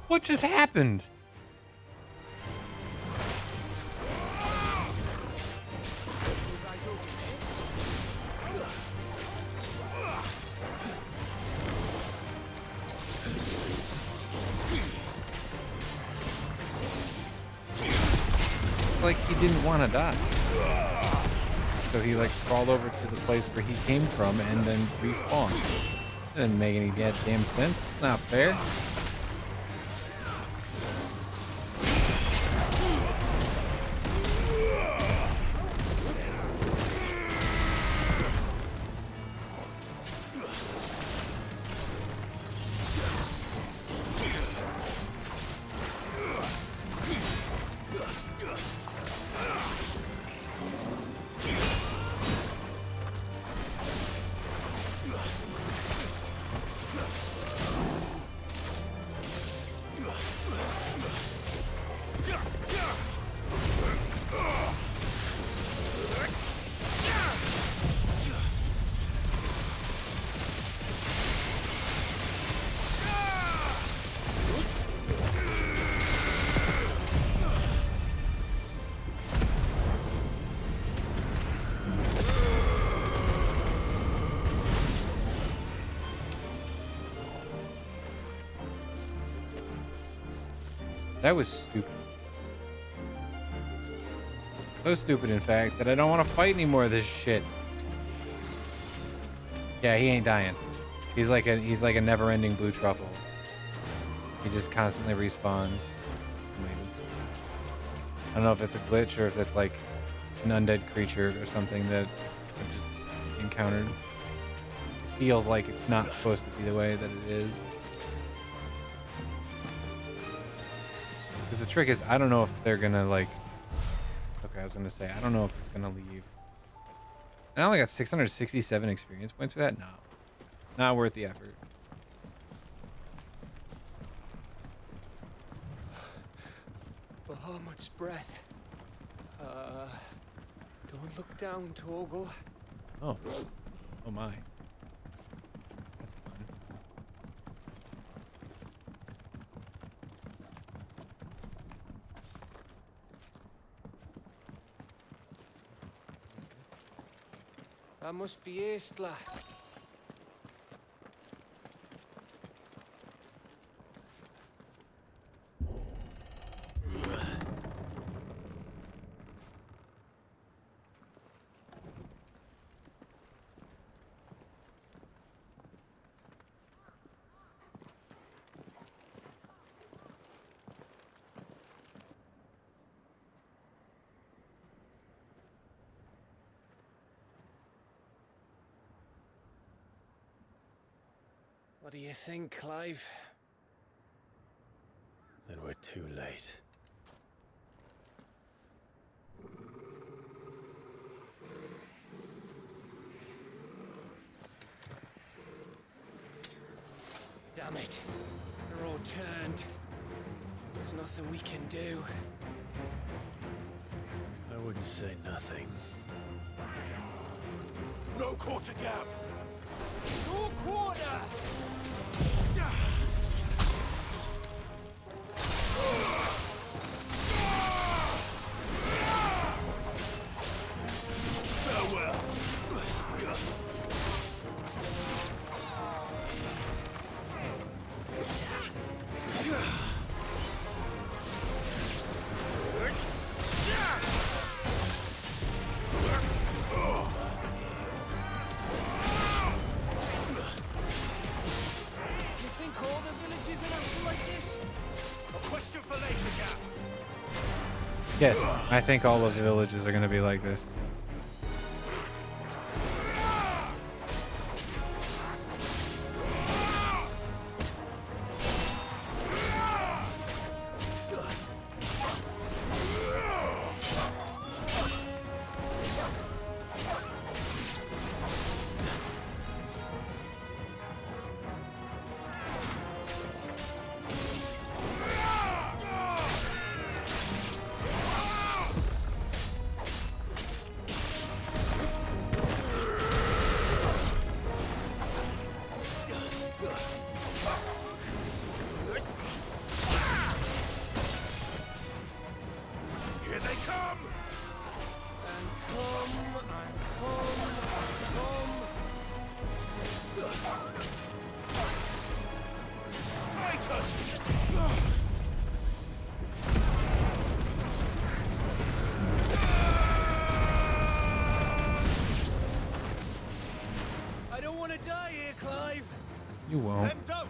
What just happened? Like he didn't want to die. So he like crawled over to the place where he came from and then respawned. That didn't make any goddamn sense. It's not fair. That was stupid. So stupid, in fact, that I don't want to fight any more of this shit. Yeah, he ain't dying. He's like a never-ending blue truffle. He just constantly respawns. Maybe. I don't know if it's a glitch or if it's like an undead creature or something that I've just encountered. Feels like it's not supposed to be the way that it is. Because the trick is, I don't know if they're gonna like. Okay, I was gonna say, I don't know if it's gonna leave. And I only got 667 experience points for that? No. Not worth the effort. Bahamut's breath. Don't look down, Torgal. Oh. Oh my. That's fun. That must be Istla. What do you think, Clive? Then we're too late. Damn it. They're all turned. There's nothing we can do. I wouldn't say nothing. No quarter, Gav! No quarter! Farewell! You think all the villages are actually like this? A question for later, Gav. Yes, I think all of the villages are going to be like this. Here they come! And come, and come, I don't want to die here, Clive. You won't. Then don't.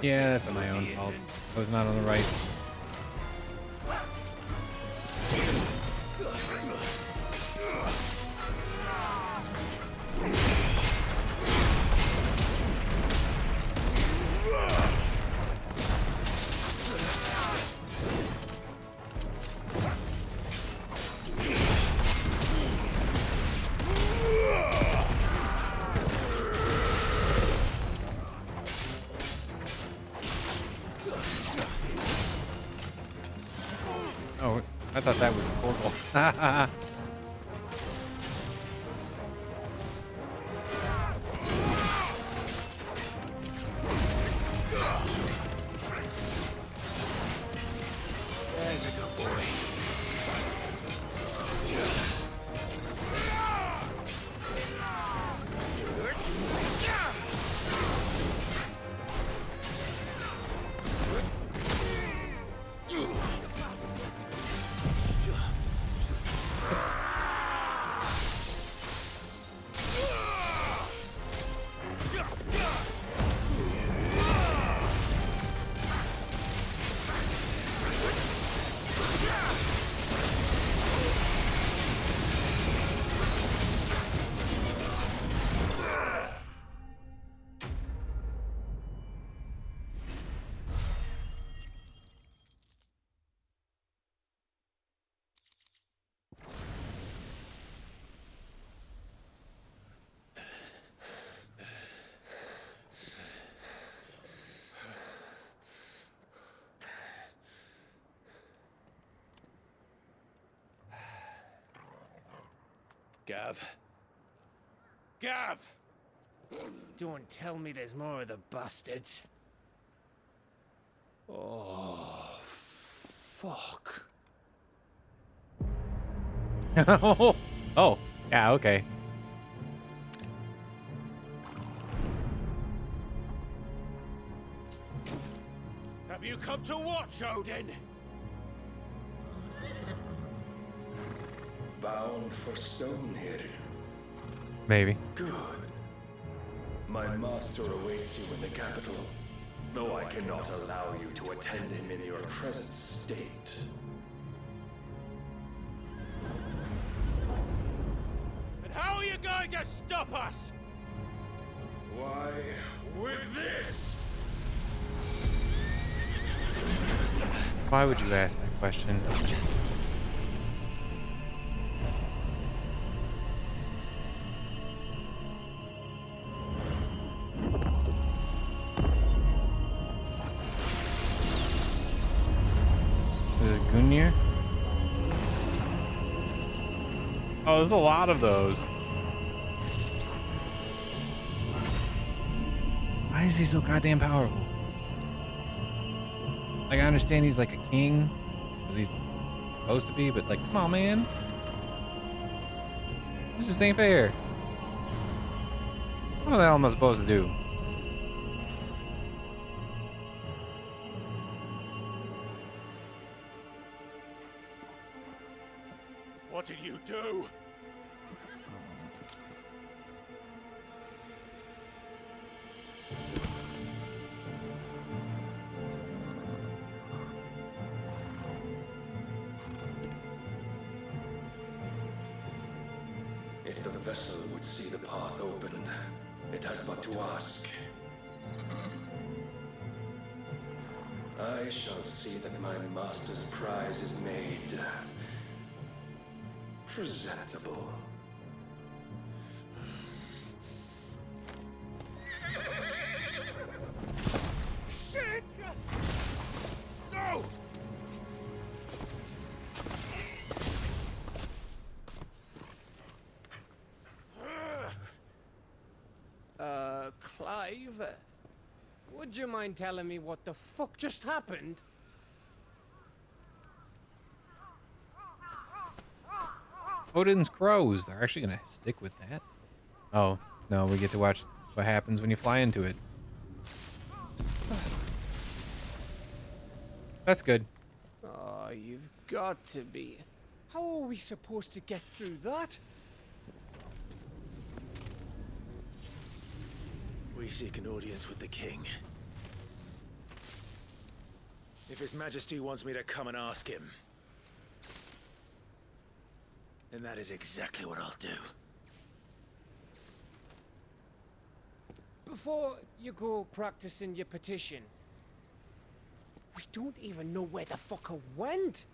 Yeah, that's my own fault. I was not on the right. Oh, I thought that was horrible. Gav. Gav! Don't tell me there's more of the bastards. Oh, fuck. Oh, yeah, okay. Have you come to watch, Odin? Bound for Stonehill. Maybe. Good. My master awaits you in the capital, though I cannot allow you to attend him in your present state. And how are you going to stop us? Why, with this! Why would you ask that question? Is this Gungnir? Oh, there's a lot of those. Why is he so goddamn powerful? Like, I understand he's like a king, at least supposed to be, but like, come on, man. This just ain't fair. What the hell am I supposed to do? What did you do? If the vessel would see the path opened, it has but to ask. I shall see that my master's prize is made presentable. Shit! No! Clive, would you mind telling me what the fuck just happened? Odin's crows. They're actually gonna stick with that. Oh, no, we get to watch what happens when you fly into it. That's good. Oh, you've got to be. How are we supposed to get through that? We seek an audience with the king. If His Majesty wants me to come and ask him, then that is exactly what I'll do. Before you go practicing your petition, we don't even know where the fucker went.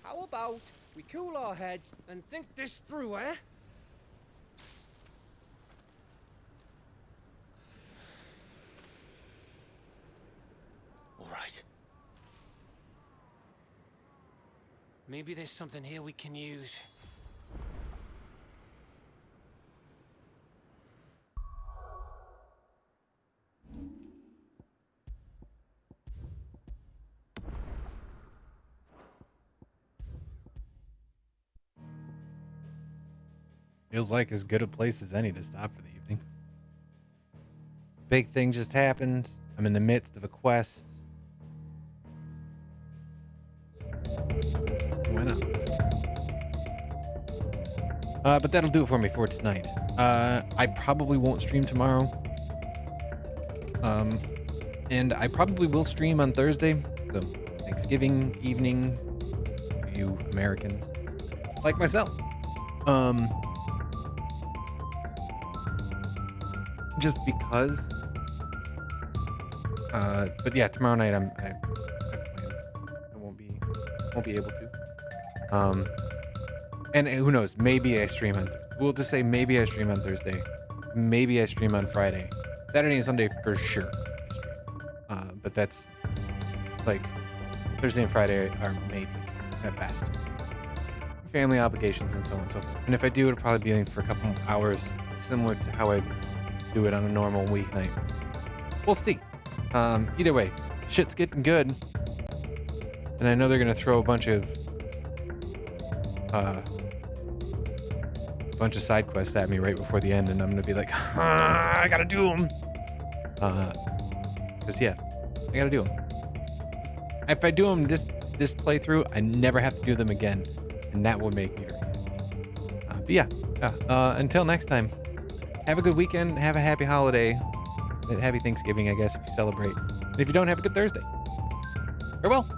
How about we cool our heads and think this through, eh? All right. Maybe there's something here we can use. Feels like as good a place as any to stop for the evening. Big thing just happened. I'm in the midst of a quest. Why not? But that'll do it for me for tonight. I probably won't stream tomorrow. And I probably will stream on Thursday. So Thanksgiving evening for you Americans like myself. Just because. But yeah, tomorrow night I have plans. I won't be able to. And who knows? Maybe I stream on Thursday. We'll just say maybe I stream on Thursday. Maybe I stream on Friday. Saturday and Sunday for sure. But that's like Thursday and Friday are maybes at best. family obligations and so on and so forth. And if I do, it'll probably be for a couple hours, similar to how I do it on a normal weeknight. We'll see. Either way, shit's getting good. And I know they're going to throw a bunch of side quests at me right before the end, and I'm going to be like, I got to do them. Because, yeah, I got to do them. If I do them this playthrough, I never have to do them again. And that would make me very happy. But yeah, until next time, have a good weekend. Have a happy holiday. Happy Thanksgiving, I guess, if you celebrate. And if you don't, have a good Thursday. Farewell.